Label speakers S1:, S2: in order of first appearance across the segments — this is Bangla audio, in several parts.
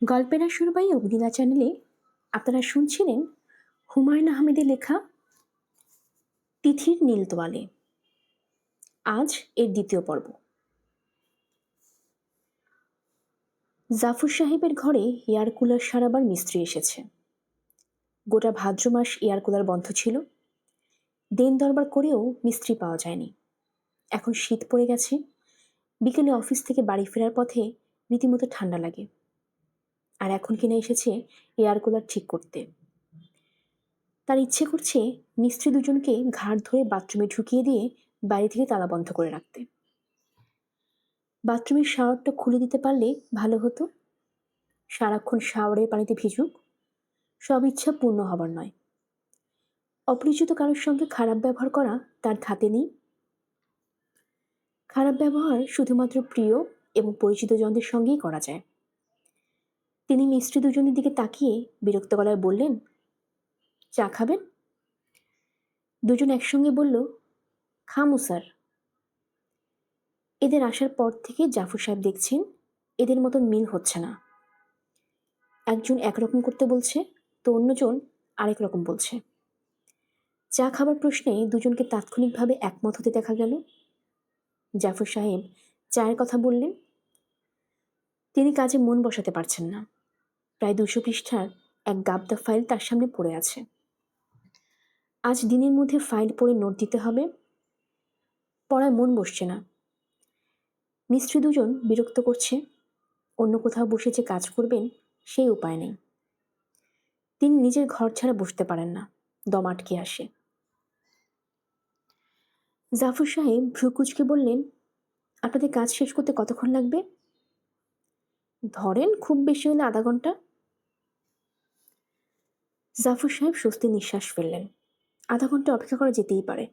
S1: গল্পের আসর বাই অগ্নিলা চ্যানেলে আপনারা শুনছিলেন হুমায়ুন আহমেদের লেখা তিথির নীল তোয়ালে। আজ এর দ্বিতীয় পর্ব। জাফর সাহেবের ঘরে এয়ার কুলার সারাবার মিস্ত্রি এসেছে। গোটা ভাদ্র মাস এয়ার কুলার বন্ধ ছিল। দেন দরবার করেও মিস্ত্রি পাওয়া যায়নি। এখন শীত পড়ে গেছে। বিকেলে অফিস থেকে বাড়ি ফেরার পথে রীতিমতো ঠান্ডা লাগে। আর এখন কিনা এসেছে এয়ার কুলার ঠিক করতে। তার ইচ্ছে করছে মিস্ত্রি দুজনকে ঘাড় ধরে বাথরুমে ঢুকিয়ে দিয়ে বাড়ি থেকে তালা বন্ধ করে রাখতে। বাথরুমের শাওয়ারটা খুলে দিতে পারলে ভালো হতো। সারাক্ষণ শাওয়ারের পানিতে ভিজুক, সব ইচ্ছা পূর্ণ হবার নয়। অপরিচিত কারোর সঙ্গে খারাপ ব্যবহার করা তার ধাতে নেই। খারাপ ব্যবহার শুধুমাত্র প্রিয় এবং পরিচিত জনদের সঙ্গেই করা যায়। তিনি মিস্ত্রি দুজনের দিকে তাকিয়ে বিরক্ত গলায় বললেন, চা খাবেন? দুজন একসঙ্গে বলল, খামু স্যার। এদের আসার পর থেকে জাফর সাহেব দেখছেন এদের মতন মিল হচ্ছে না। একজন একরকম করতে বলছে, তো অন্যজন আরেক রকম বলছে। চা খাবার প্রশ্নে দুজনকে তাৎক্ষণিকভাবে একমত হতে দেখা গেল। জাফর সাহেব চায়ের কথা বললেন। তিনি কাজে মন বসাতে পারছেন না। প্রায় 200 পৃষ্ঠার এক গাবদা ফাইল তার সামনে পড়ে আছে। আজ দিনের মধ্যে ফাইল পড়ে নোট দিতে হবে। পড়ায় মন বসছে না। মিস্ত্রি দুজন বিরক্ত করছে। অন্য কোথাও বসে যে কাজ করবেন সেই উপায় নেই। তিনি নিজের ঘর ছাড়া বসতে পারেন না, দম আটকে আসে। জাফর সাহেব ভ্রু কুঁচকে বললেন, আপনাদের কাজ শেষ করতে কতক্ষণ লাগবে? ধরেন খুব বেশি হলে আধা ঘন্টা। জাফর সাহেব স্বস্তি নিঃশ্বাস ফেললেন। আধা ঘন্টা অপেক্ষা করা যেতেই পারে।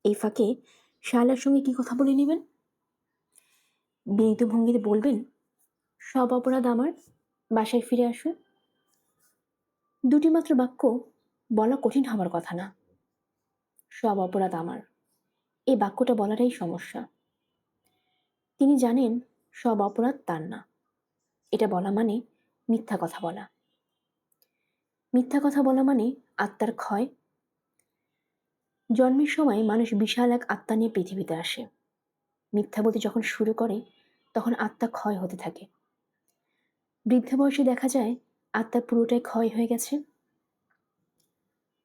S1: এই ফাঁকে শায়লার সঙ্গে কি কথা বলে নেবেন? বিনীত ভঙ্গিতে বলবেন, সব অপরাধ আমার, বাসায় ফিরে আসুন। দুটি মাত্র বাক্য বলা কঠিন হবার কথা না। সব অপরাধ আমার, এই বাক্যটা বলাটাই সমস্যা। তিনি জানেন সব অপরাধ তার না। এটা বলা মানে মিথ্যা কথা বলা। মিথ্যা কথা বলা মানে আত্মার ক্ষয়। জন্মের সময় মানুষ বিশাল এক আত্মা নিয়ে পৃথিবীতে আসে। মিথ্যা বলতে যখন শুরু করে তখন আত্মা ক্ষয় হতে থাকে। বৃদ্ধ বয়সে দেখা যায় আত্মা পুরোটাই ক্ষয় হয়ে গেছে।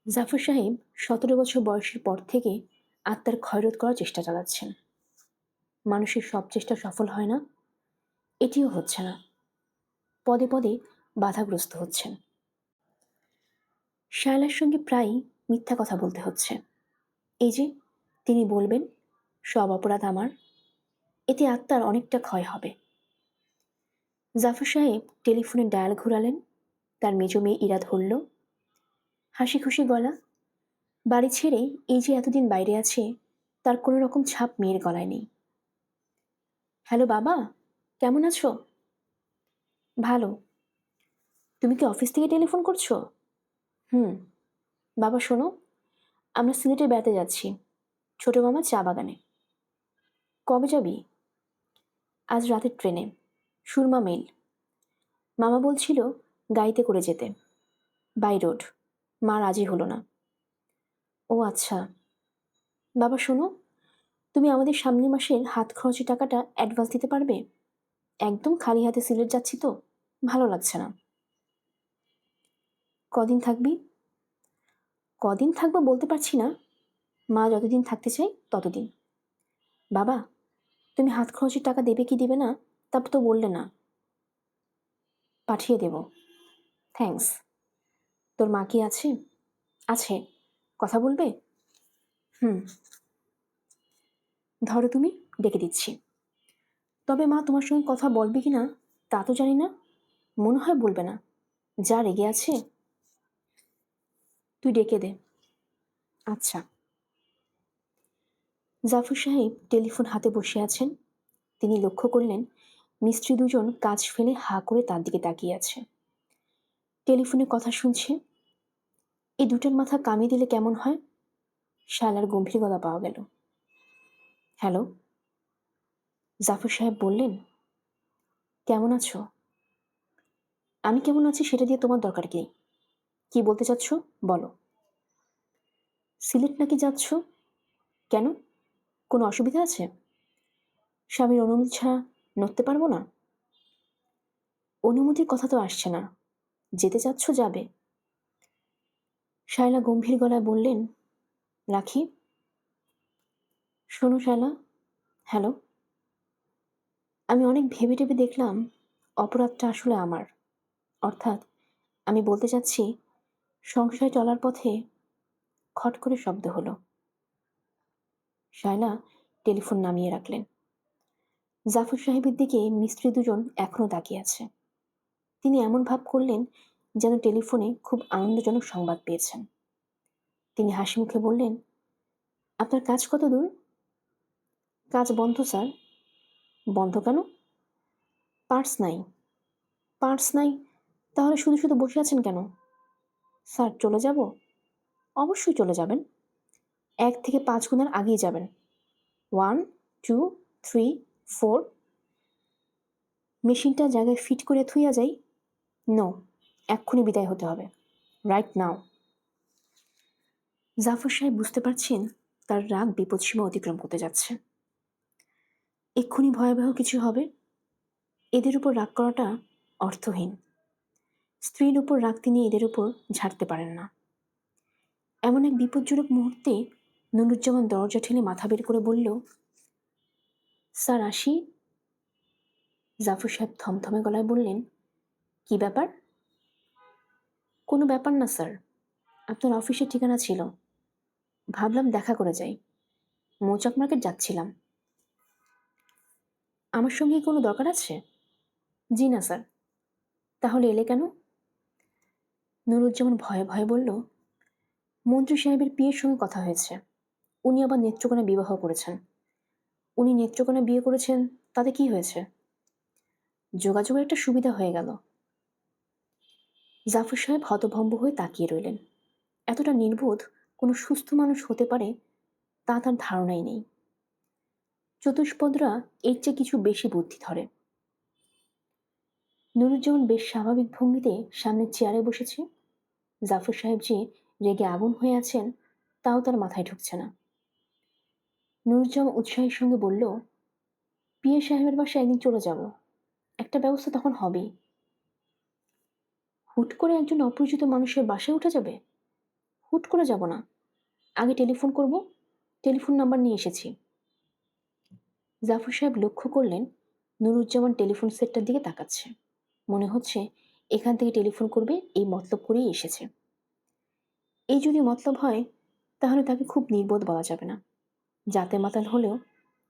S1: জাফর সাহেব 17 বছর বয়সের পর থেকে আত্মার ক্ষয়রোধ করার চেষ্টা চালাচ্ছেন। মানুষের সব চেষ্টা সফল হয় না, এটিও হচ্ছে না। পদে পদে বাধাগ্রস্ত হচ্ছেন। শায়লার সঙ্গে প্রায়ই মিথ্যা কথা বলতে হচ্ছে। এই যে তিনি বলবেন, সব অপরাধ আমার, এতে আত্মার অনেকটা ক্ষয় হবে। জাফর সাহেব টেলিফোনে ডায়াল ঘোরালেন। তার মেজ মেয়ে ইরা ধরল। হাসি খুশি গলা। বাড়ি ছেড়ে এই যে এতদিন বাইরে আছে তার কোনো রকম ছাপ মেয়ের গলায় নেই। হ্যালো বাবা, কেমন আছো? ভালো। তুমি কি অফিস থেকে টেলিফোন করছো? হুম। বাবা শোনো, আমরা সিলেটে বেড়াতে যাচ্ছি, ছোট মামার চা বাগানে। কবে যাবি? আজ রাতের ট্রেনে, সুরমা মেল। মামা বলছিল গাড়িতে করে যেতে, বাই রোড। মা রাজি হলো না। ও আচ্ছা। বাবা শোনো, তুমি আমাদের সামনের মাসের হাত খরচের টাকাটা অ্যাডভান্স দিতে পারবে? একদম খালি হাতে সিলেট যাচ্ছি তো, ভালো লাগছে না। কদিন থাকবি? কদিন থাকবো বলতে পারছি না। মা যতদিন থাকতে চাই ততদিন। বাবা, তুমি হাত খরচের টাকা দেবে কি দেবে না তা তো বললে না। পাঠিয়ে দেব। থ্যাঙ্কস। তোর মা কি আছে? আছে। কথা বলবে? হুম। ধরো তুমি, ডেকে দিচ্ছি। তবে মা তোমার সঙ্গে কথা বলবে কি না তা তো জানি না। মনে হয় বলবে না, যা রেগে আছে। তুই ডেকে দে। আচ্ছা। জাফর সাহেব টেলিফোন হাতে বসে আছেন। তিনি লক্ষ্য করলেন মিস্ত্রি দুজন কাজ ফেলে হা করে তার দিকে তাকিয়ে আছে। টেলিফোনে কথা শুনছে। এই দুটোর মাথা কামিয়ে দিলে কেমন হয়? শালার গম্ভীর গলা পাওয়া গেল। হ্যালো। জাফর সাহেব বললেন, কেমন আছো? আমি কেমন আছি সেটা দিয়ে তোমার দরকার কি? কি বলতে চাচ্ছ? বলো। সিলেট নাকি যাচ্ছ? কেন? কোনো অসুবিধা আছে? স্বামীর অনুমতি ছাড়া নড়তে পারবো না? অনুমতির কথা তো আসছে না। যেতে চাচ্ছ যাবে। শায়লা গম্ভীর গলায় বললেন, রাখি। শোনো শায়লা। হ্যালো। আমি অনেক ভেবে টেবে দেখলাম অপরাধটা আসলে আমার। অর্থাৎ আমি বলতে চাচ্ছি, সংসারে চলার পথে খট করে শব্দ হলো। শায়লা টেলিফোন নামিয়ে রাখলেন। জাফর সাহেবের দিকে মিস্ত্রি দুজন এখনো তাকিয়ে আছে। তিনি এমন ভাব করলেন যেন টেলিফোনে খুব আনন্দজনক সংবাদ পেয়েছেন। তিনি হাসি মুখে বললেন, আপনার কাজ কত দূর? কাজ বন্ধ স্যার। বন্ধ কেন? পার্টস নাই। পার্টস নাই? তাহলে শুধু শুধু বসে আছেন কেন? স্যার চলে যাব? অবশ্যই চলে যাবেন। ১ থেকে ৫ গুণের আগেই যাবেন। 1, 2, 3, 4। মেশিনটা জায়গায় ফিট করে থুইয়া যাই? নো, এক্ষুনি বিদায় হতে হবে। Right now. জাফর সাহেব বুঝতে পারছেন তার রাগ বিপদসীমা অতিক্রম করতে যাচ্ছে। এক্ষুনি ভয়াবহ কিছু হবে। এদের উপর রাগ করাটা অর্থহীন। স্ত্রীর উপর রাগ তিনি এদের উপর ঝাড়তে পারেন না। এমন এক বিপজ্জনক মুহূর্তে নুরুজ্জামান দরজা ঠেলে মাথা বের করে বলল, স্যার আসি? জাফর সাহেব থমথমে গলায় বললেন, কি ব্যাপার? কোনো ব্যাপার না স্যার, আপনার অফিসের ঠিকানা ছিল, ভাবলাম দেখা করে যাই। মৌচাক মার্কেট যাচ্ছিলাম। আমার সঙ্গে কি কোনো দরকার আছে? জি না স্যার। তাহলে এলে কেন? নুরুজ্জামান ভয়ে ভয়ে বলল, মন্ত্রী সাহেবের বিয়ের সঙ্গে কথা হয়েছে। উনি আবার নেত্রকোনা বিবাহ করেছেন। উনি নেত্রকোনা বিয়ে করেছেন, তাতে কি হয়েছে? যোগাযোগের একটা সুবিধা হয়ে গেল। জাফর সাহেব হতভম্ব হয়ে তাকিয়ে রইলেন। এতটা নির্বোধ কোনো সুস্থ মানুষ হতে পারে তা তার ধারণাই নেই। চতুষ্পদরা এর চেয়ে কিছু বেশি বুদ্ধি ধরে। নুরুজ্জামান বেশ স্বাভাবিক ভঙ্গিতে সামনের চেয়ারে বসেছে। জাফর সাহেব যে রেগে আগুন হয়ে আছেন তাও তার মাথায় ঢুকছে না। নুরুজ্জামান উৎসাহের সঙ্গে বলল, পিএ সাহেবের বাসায় একদিন চলে যাব, একটা ব্যবস্থা তখন হবেই। হুট করে একজন অপরিচিত মানুষের বাসায় উঠে যাবে? হুট করে যাব না, আগে টেলিফোন করব। টেলিফোন নাম্বার নিয়ে এসেছি। জাফর সাহেব লক্ষ্য করলেন নুরুজ্জামান টেলিফোন সেটটার দিকে তাকাচ্ছে। মনে হচ্ছে এখান থেকে টেলিফোন করবে এই মতলব করেই এসেছে। এই যদি মতলব হয় তাহলে তাকে খুব নির্বোধ বলা যাবে না। জাতে মাতাল হলেও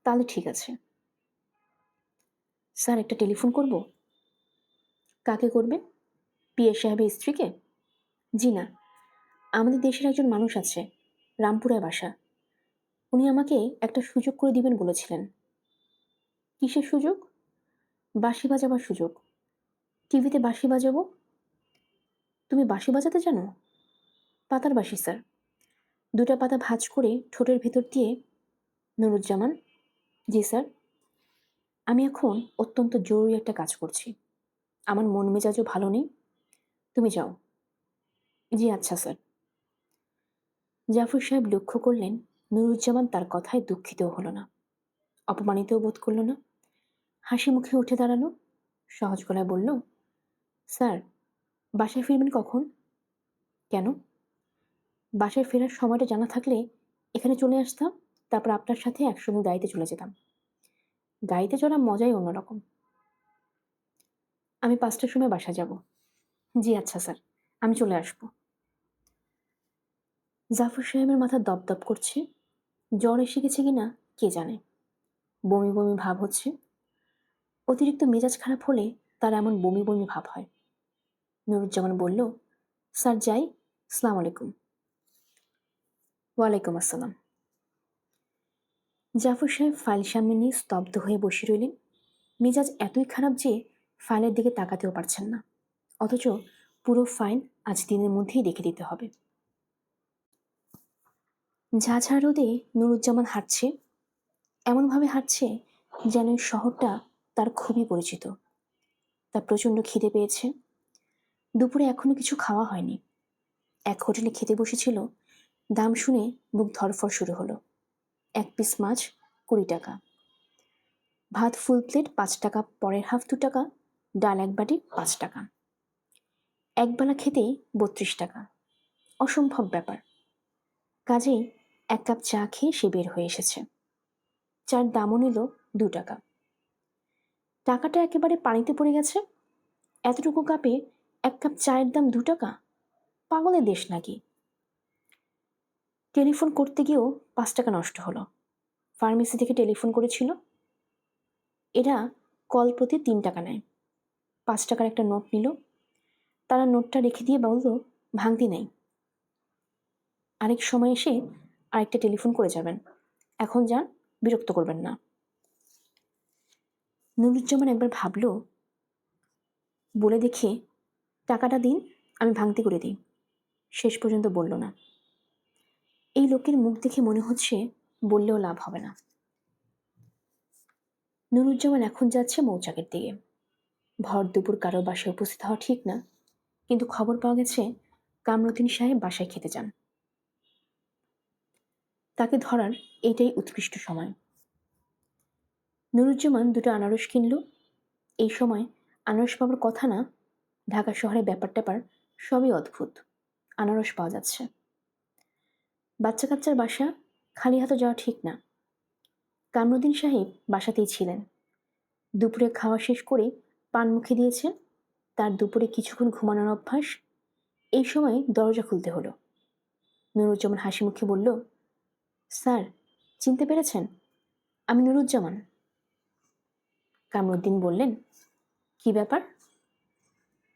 S1: তাহলে ঠিক আছে। স্যার একটা টেলিফোন করব। কাকে করবে? পিএ সাহেবের স্ত্রীকে? জি না, আমাদের দেশের একজন মানুষ আছে, রামপুরায় বাসা। উনি আমাকে একটা সুযোগ করে দিবেন বলেছিলেন। কিসের সুযোগ? বাঁশি বাজাবার সুযোগ। টিভিতে বাঁশি বাজাবো। তুমি বাঁশি বাজাতে জানো? পাতার বাঁশি স্যার। ২টা পাতা ভাঁজ করে ঠোঁটের ভেতর দিয়ে। নুরুজ্জামান, জি স্যার। আমি এখন অত্যন্ত জরুরি একটা কাজ করছি। আমার মন মেজাজও ভালো নেই। তুমি যাও। জি আচ্ছা স্যার। জাফর সাহেব লক্ষ্য করলেন নুরুজ্জামান তার কথায় দুঃখিতও হলো না, অপমানিতও বোধ করল না। হাসি মুখে উঠে দাঁড়ালো, সহজ গলায় বলল, স্যার বাসায় ফিরবেন কখন? কেন? বাসায় ফেরার সময়টা জানা থাকলে এখানে চলে আসতাম, তারপর আপনার সাথে একসঙ্গে গাড়িতে চলে যেতাম। গাড়িতে চড়ার মজাই অন্যরকম। আমি ৫টার সময় বাসা যাব। জি আচ্ছা স্যার, আমি চলে আসবো। জাফর সাহেবের মাথা দপদপ করছে। জ্বর এসে গেছে কিনা কে জানে। বমি বমি ভাব হচ্ছে। অতিরিক্ত মেজাজ খারাপ হলে তার এমন বমি বমি ভাব হয়। নুরুজ্জামান বলল, স্যার যাই। সালাম আলাইকুম। ওয়ালাইকুম আসসালাম। জাফর সাহেব ফাইল সামনে নিয়ে স্তব্ধ হয়ে বসে রইলেন। মেজাজ এতই খারাপ যে ফাইলের দিকে তাকাতেও পারছেন না। অথচ পুরো ফাইল আজ দিনের মধ্যেই রেখে দিতে হবে। ঝাঝা রোদে নুরুজ্জামান হাঁটছে। এমনভাবে হাঁটছে যেন এই শহরটা তার খুবই পরিচিত। তার প্রচণ্ড খিদে পেয়েছে। দুপুরে এখনো কিছু খাওয়া হয়নি। এক হোটেলে খেতে বসেছিল, দাম শুনে বুক ধড়ফড় শুরু হলো। 1 পিস মাছ 20 টাকা, ভাত ফুল প্লেট 5 টাকা, পরের হাফ 2 টাকা, ডাল এক বাটি 5 টাকা, একবেলা খেতেই 32 টাকা। অসম্ভব ব্যাপার। কাজেই 1 কাপ চা খেয়ে সে বের হয়ে এসেছে। চার দামও নিল 2 টাকা। টাকাটা একেবারে পানিতে পড়ে গেছে। এতটুকু কাপে 1 কাপ চায়ের দাম 2 টাকা? পাগলের দেশ নাকি? টেলিফোন করতে গিয়েও 5 টাকা নষ্ট হলো। ফার্মেসি থেকে টেলিফোন করেছিল। এরা কল প্রতি 3 টাকা নেয়। 5 টাকার একটা নোট নিল। তারা নোটটা রেখে দিয়ে বলল, ভাঙতি নেই, আরেক সময় এসে আরেকটা টেলিফোন করে যাবেন। এখন যান, বিরক্ত করবেন না। নুরুজ্জামান একবার ভাবল, বলে দেখে টাকাটা দিন, আমি ভাঙতি করে দিই। শেষ পর্যন্ত বলল না। এই লোকের মুখ দেখে মনে হচ্ছে বললেও লাভ হবে না। নুরুজ্জামান এখন যাচ্ছে মৌচাকের দিকে। ভর দুপুর কারো বাসায় উপস্থিত হওয়া ঠিক না, কিন্তু খবর পাওয়া গেছে কামরুদ্দিন সাহেব বাসায় খেতে যান। তাকে ধরার এইটাই উৎকৃষ্ট সময়। নুরুজ্জামান 2টা আনারস কিনল। এই সময় আনারস পাবার কথা না, ঢাকা শহরে ব্যাপার ট্যাপার সবই অদ্ভুত। আনারস পাওয়া যাচ্ছে। বাচ্চা কাচ্চার বাসা, খালি হাতে যাওয়া ঠিক না। কামরুদ্দিন সাহেব বাসাতেই ছিলেন। দুপুরে খাওয়া শেষ করে পান মুখে দিয়েছেন। তার দুপুরে কিছুক্ষণ ঘুমানোর অভ্যাস। এই সময় দরজা খুলতে হলো। নুরুজ্জামান হাসি মুখে বলল, স্যার, চিনতে পেরেছেন? আমি নুরুজ্জামান। কামরুদ্দিন বললেন, কি ব্যাপার?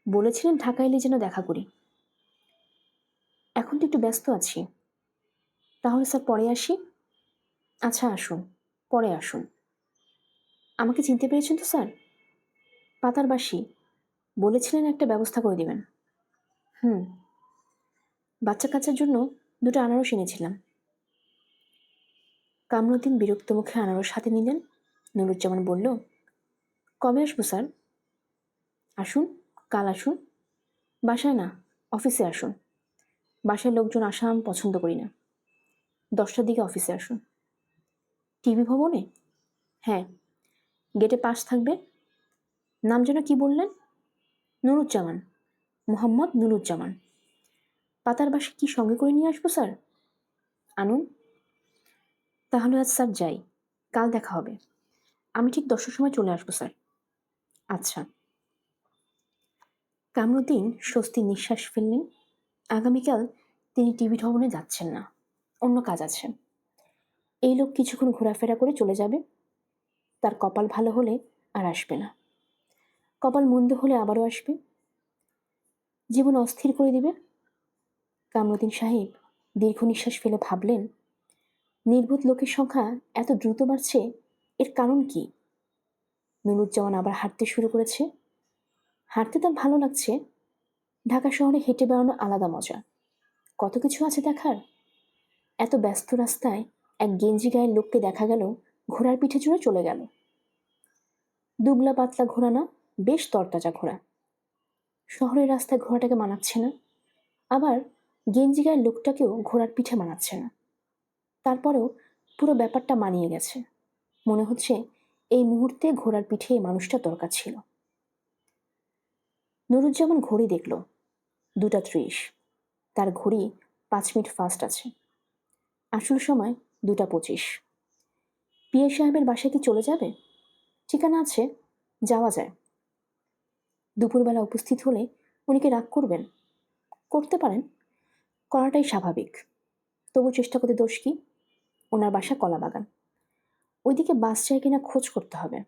S1: বলেছিলেন ঢাকা এলে যেন দেখা করি। এখন তো একটু ব্যস্ত আছি। তাহলে স্যার পরে আসি? আচ্ছা আসুন, পরে আসুন। আমাকে চিনতে পেরেছেন তো স্যার? পাতার বাসি, বলেছিলেন একটা ব্যবস্থা করে দিবেন। হুম। বাচ্চা কাচ্চার জন্য 2টা আনারস এনেছিলাম। কামরুদ্দিন বিরক্ত মুখে আনারস হাতে নিলেন। নুরুজ্জামান বলল, কবে আসবো স্যার? আসুন, কাল আসুন। বাসায় না, অফিসে আসুন। বাসায় লোকজন আসা আমি পছন্দ করি না। 10টার দিকে অফিসে আসুন। টিভি ভবনে? হ্যাঁ। গেটে পাস থাকবে। নাম যেন কি বললেন? নুরুজ্জামান, মোহাম্মদ নুরুজ্জামান। পাতার বাসে কি সঙ্গে করে নিয়ে আসবো স্যার? আনুন। তাহলে আজ স্যার যাই, কাল দেখা হবে। আমি ঠিক 10টার সময় চলে আসবো স্যার। আচ্ছা। কামরুদ্দিন স্বস্তির নিঃশ্বাস ফেললেন। আগামীকাল তিনি টিভি ভবনে যাচ্ছেন না, অন্য কাজ আছে। এই লোক কিছুক্ষণ ঘোরাফেরা করে চলে যাবে। তার কপাল ভালো হলে আর আসবে না, কপাল মন্দ হলে আবারও আসবে। জীবন অস্থির করে দিবে। কামরুদ্দিন সাহেব দীর্ঘ নিঃশ্বাস ফেলে ভাবলেন, নির্বোধ লোকের সংখ্যা এত দ্রুত বাড়ছে, এর কারণ কি? নুরুজ্জামান আবার হাঁটতে শুরু করেছে। হাঁটতে তার ভালো লাগছে। ঢাকা শহরে হেঁটে বেড়ানো আলাদা মজা। কত কিছু আছে দেখার। এত ব্যস্ত রাস্তায় এক গেঞ্জি গায়ের লোককে দেখা গেল ঘোড়ার পিঠে চড়ে চলে গেল। দুবলা পাতলা ঘোড়া না, বেশ তরতাজা ঘোড়া। শহরের রাস্তায় ঘোড়াটাকে মানাচ্ছে না, আবার গেঞ্জি গায়ের লোকটাকেও ঘোড়ার পিঠে মানাচ্ছে না। তারপরেও পুরো ব্যাপারটা মানিয়ে গেছে। মনে হচ্ছে এই মুহূর্তে ঘোড়ার পিঠে এই মানুষটা দরকার ছিল। নুরুজ্জামান ঘড়ি দেখল, 2টা 30। তার ঘড়ি 5 মিনিট ফাস্ট আছে। আসল সময় 2টা 25। পিএ সাহেবের বাসায় কি চলে যাবে? ঠিকানা আছে, যাওয়া যায়। দুপুরবেলা উপস্থিত হলে উনি কি রাগ করবেন? করতে পারেন, করাটাই স্বাভাবিক। তবু চেষ্টা করতে দোষ কি? ওনার বাসা কলাবাগান। ওইদিকে বাস যায় কিনা খোঁজ করতে হবে।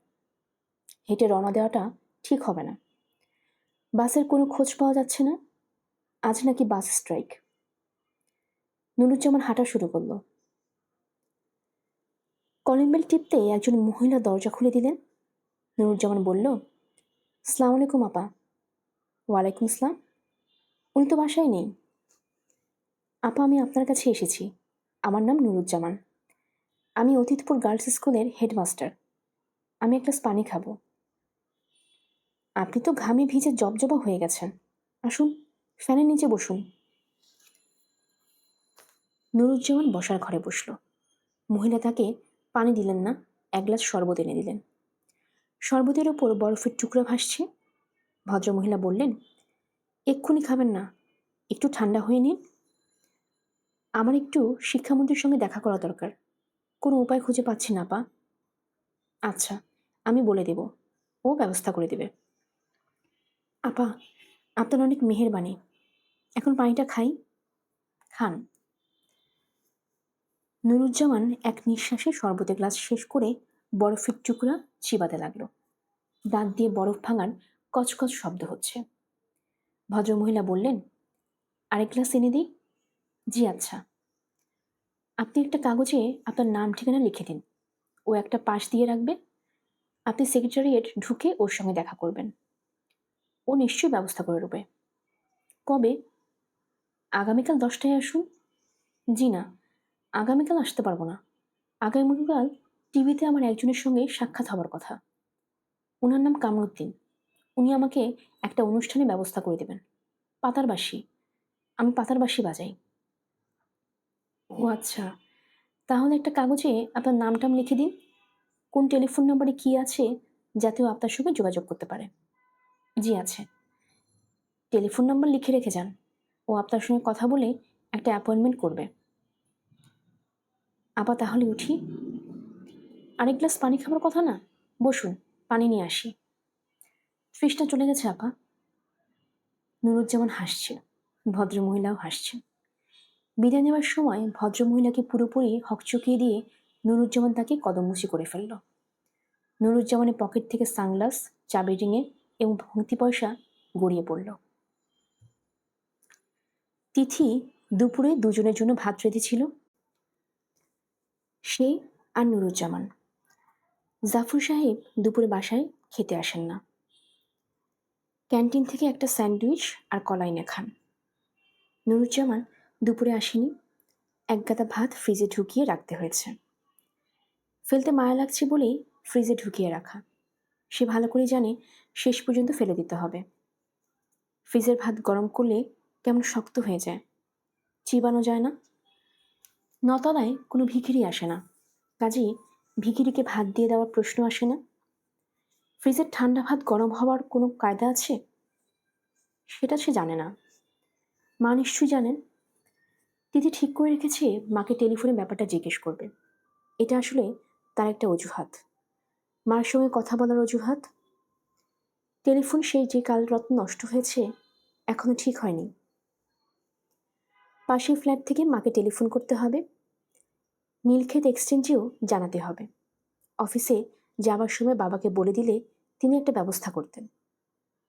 S1: হেঁটে রওনা দেওয়াটা ঠিক হবে না। বাসের কোনো খোঁজ পাওয়া যাচ্ছে না। আজ নাকি বাস স্ট্রাইক। নুরুজ্জামান হাঁটা শুরু করল। কলিং বেল টিপতে একজন মহিলা দরজা খুলে দিলেন। নুরুজ্জামান বলল, সালাম আলাইকুম আপা। ওয়ালাইকুম আসসালাম। উনি তো বাসায় নেই। আপা, আমি আপনার কাছে এসেছি। আমার নাম নুরুজ্জামান। আমি অতীতপুর গার্লস স্কুলের হেডমাস্টার। আমি এক গ্লাস পানি খাবো। আপনি তো ঘামে ভিজে জবজবা হয়ে গেছেন। আসুন, ফ্যানের নিচে বসুন। নুরুজ্জামান বসার ঘরে বসল। মহিলা তাকে পানি দিলেন না, এক গ্লাস শরবত এনে দিলেন। শরবতের ওপর বরফের টুকরা ভাসছে। ভদ্রমহিলা বললেন, এক্ষুনি খাবেন না, একটু ঠান্ডা হয়ে নিন। আমার একটু শিক্ষামন্ত্রীর সঙ্গে দেখা করা দরকার। কোনো উপায় খুঁজে পাচ্ছি না, আপা। আচ্ছা, আমি বলে দেব, ও ব্যবস্থা করে দেবে। আপা, আপনার অনেক মেহেরবানি। এখন পানিটা খাই। খান। নুরুজ্জামান এক নিঃশ্বাসে শরবতের গ্লাস শেষ করে বরফের টুকরা চিবাতে লাগলো। দাঁত দিয়ে বরফ ভাঙার কচকচ শব্দ হচ্ছে। ভদ্রমহিলা বললেন, আরেক গ্লাস এনে দিই? জি আচ্ছা। আপনি একটা কাগজে আপনার নাম ঠিকানা লিখে দিন, ও একটা পাশ দিয়ে রাখবে। আপনি সেক্রেটারিয়েট ঢুকে ওর সঙ্গে দেখা করবেন, ও নিশ্চয়ই ব্যবস্থা করে দেবে। কবে? আগামীকাল 10টায় আসুন। জি না, আগামীকাল আসতে পারবো না। আগামীকাল টিভিতে আমার একজনের সঙ্গে সাক্ষাৎ হবার কথা। ওনার নাম কামরুদ্দিন। উনি আমাকে একটা অনুষ্ঠানে ব্যবস্থা করে দেবেন। পাতার বাঁশি। আমি পাতার বাঁশি বাজাই। ও আচ্ছা, তাহলে একটা কাগজে আপনার নামটাম লিখে দিন, কোন টেলিফোন নাম্বারে কি আছে, যাতে ও আপনার সঙ্গে যোগাযোগ করতে পারে। জি আছে। টেলিফোন নাম্বার লিখে রেখে যান, ও আপনার সঙ্গে কথা বলে একটা অ্যাপয়েন্টমেন্ট করবে। আপা তাহলে উঠি? আরেক গ্লাস পানি খাবার কথা না? বসুন, পানি নিয়ে আসি। ফ্রিজটা চলে গেছে, আপা। নুরুজ্জামান হাসছে, ভদ্রমহিলাও হাসছেন। বিদায় নেওয়ার সময় ভদ্রমহিলাকে পুরোপুরি হকচকিয়ে দিয়ে নুরুজ্জামান তাকে কদমবুচি করে ফেলল। নুরুজ্জামানের পকেট থেকে সানগ্লাস, চাবি রিংয়ের এবং ভাঙতি পয়সা গড়িয়ে পড়ল। তিথি দুপুরে দুজনের জন্য ভাত রেঁধেছিল, সে আর নুরুজ্জামান। জাফর সাহেব দুপুরে বাসায় খেতে আসেন না। ক্যান্টিন থেকে একটা স্যান্ডউইচ আর কলা এনে খান। নুরুজ্জামান দুপুরে আসেনি, একগাদা ভাত ফ্রিজে ঢুকিয়ে রাখতে হয়েছে। ফেলতে মায়া লাগছে বলেই ফ্রিজে ঢুকিয়ে রাখা। সে ভালো করে জানে শেষ পর্যন্ত ফেলে দিতে হবে। ফ্রিজের ভাত গরম করলে কেমন শক্ত হয়ে যায়, চিবানো যায় না। নতলায় কোনো ভিখিরি আসে না, কাজেই ভিখিরিকে ভাত দিয়ে দেওয়ার প্রশ্ন আসে না। ফ্রিজের ঠান্ডা ভাত গরম হওয়ার কোনো কায়দা আছে? সেটা সে জানে না। মা নিশ্চয়ই জানেন। তিথি ঠিক করে রেখেছে মাকে টেলিফোনে ব্যাপারটা জিজ্ঞেস করবে। এটা আসলে তার একটা অজুহাত, মার সঙ্গে কথা বলার অজুহাত। টেলিফোন সেই যে কাল রত্ন নষ্ট হয়েছে, এখনো ঠিক হয়নি। পাশের ফ্ল্যাট থেকে মাকে টেলিফোন করতে হবে, নীলক্ষেত এক্সচেঞ্জেও জানাতে হবে। অফিসে যাবার সময় বাবাকে বলে দিলে তিনি একটা ব্যবস্থা করতেন।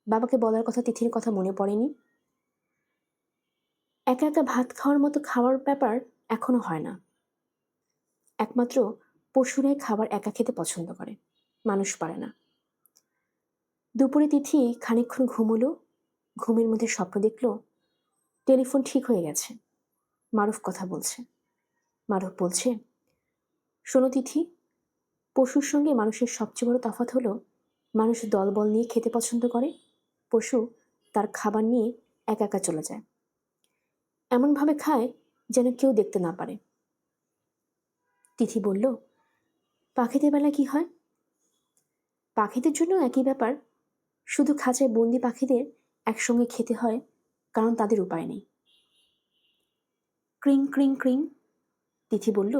S1: বাবাকে বলার কথা তিথির কথা মনে পড়েনি। একা একা ভাত খাওয়ার মতো খাওয়ার ব্যাপার এখনো হয় না। একমাত্র পশুরাই খাবার একা খেতে পছন্দ করে, মানুষ পারে না। দুপুরে তিথি খানিকক্ষণ ঘুমোলো। ঘুমের মধ্যে স্বপ্ন দেখল টেলিফোন ঠিক হয়ে গেছে, মারুফ কথা বলছে। মারুফ বলছে, শোনো তিথি, পশুর সঙ্গে মানুষের সবচেয়ে বড় তফাৎ হলো মানুষ দলবল নিয়ে খেতে পছন্দ করে, পশু তার খাবার নিয়ে একা একা চলে যায়, এমনভাবে খায় যেন কেউ দেখতে না পারে। তিথি বলল, পাখিদের বেলা কি হয়? পাখিদের জন্য একই ব্যাপার, শুধু খাঁচায় বন্দি পাখিদের একসঙ্গে খেতে হয়, কারণ তাদের উপায় নেই। ক্রিং ক্রিং ক্রিং, তিথি বলল,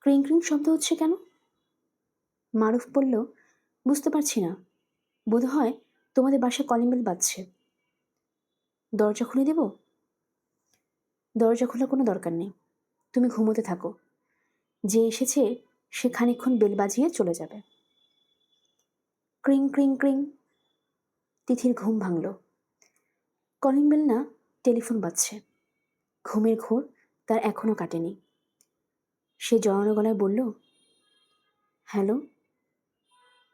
S1: ক্রিং ক্রিং শব্দ হচ্ছে কেন? মারুফ বলল, বুঝতে পারছি না, বোধহয় তোমাদের বাসায় কলিং বেল বাজছে। দরজা খুলে দেব? দরজা খোলার কোনো দরকার নেই, তুমি ঘুমোতে থাকো। যে এসেছে সে খানিকক্ষণ বেল বাজিয়ে চলে যাবে। ক্রিং ক্রিং ক্রিং, তিথির ঘুম ভাঙল। কলিং বেল না, টেলিফোন বাজছে। ঘুমের ঘোর তার এখনো কাটেনি। সে জড়ানো গলায় বলল, হ্যালো।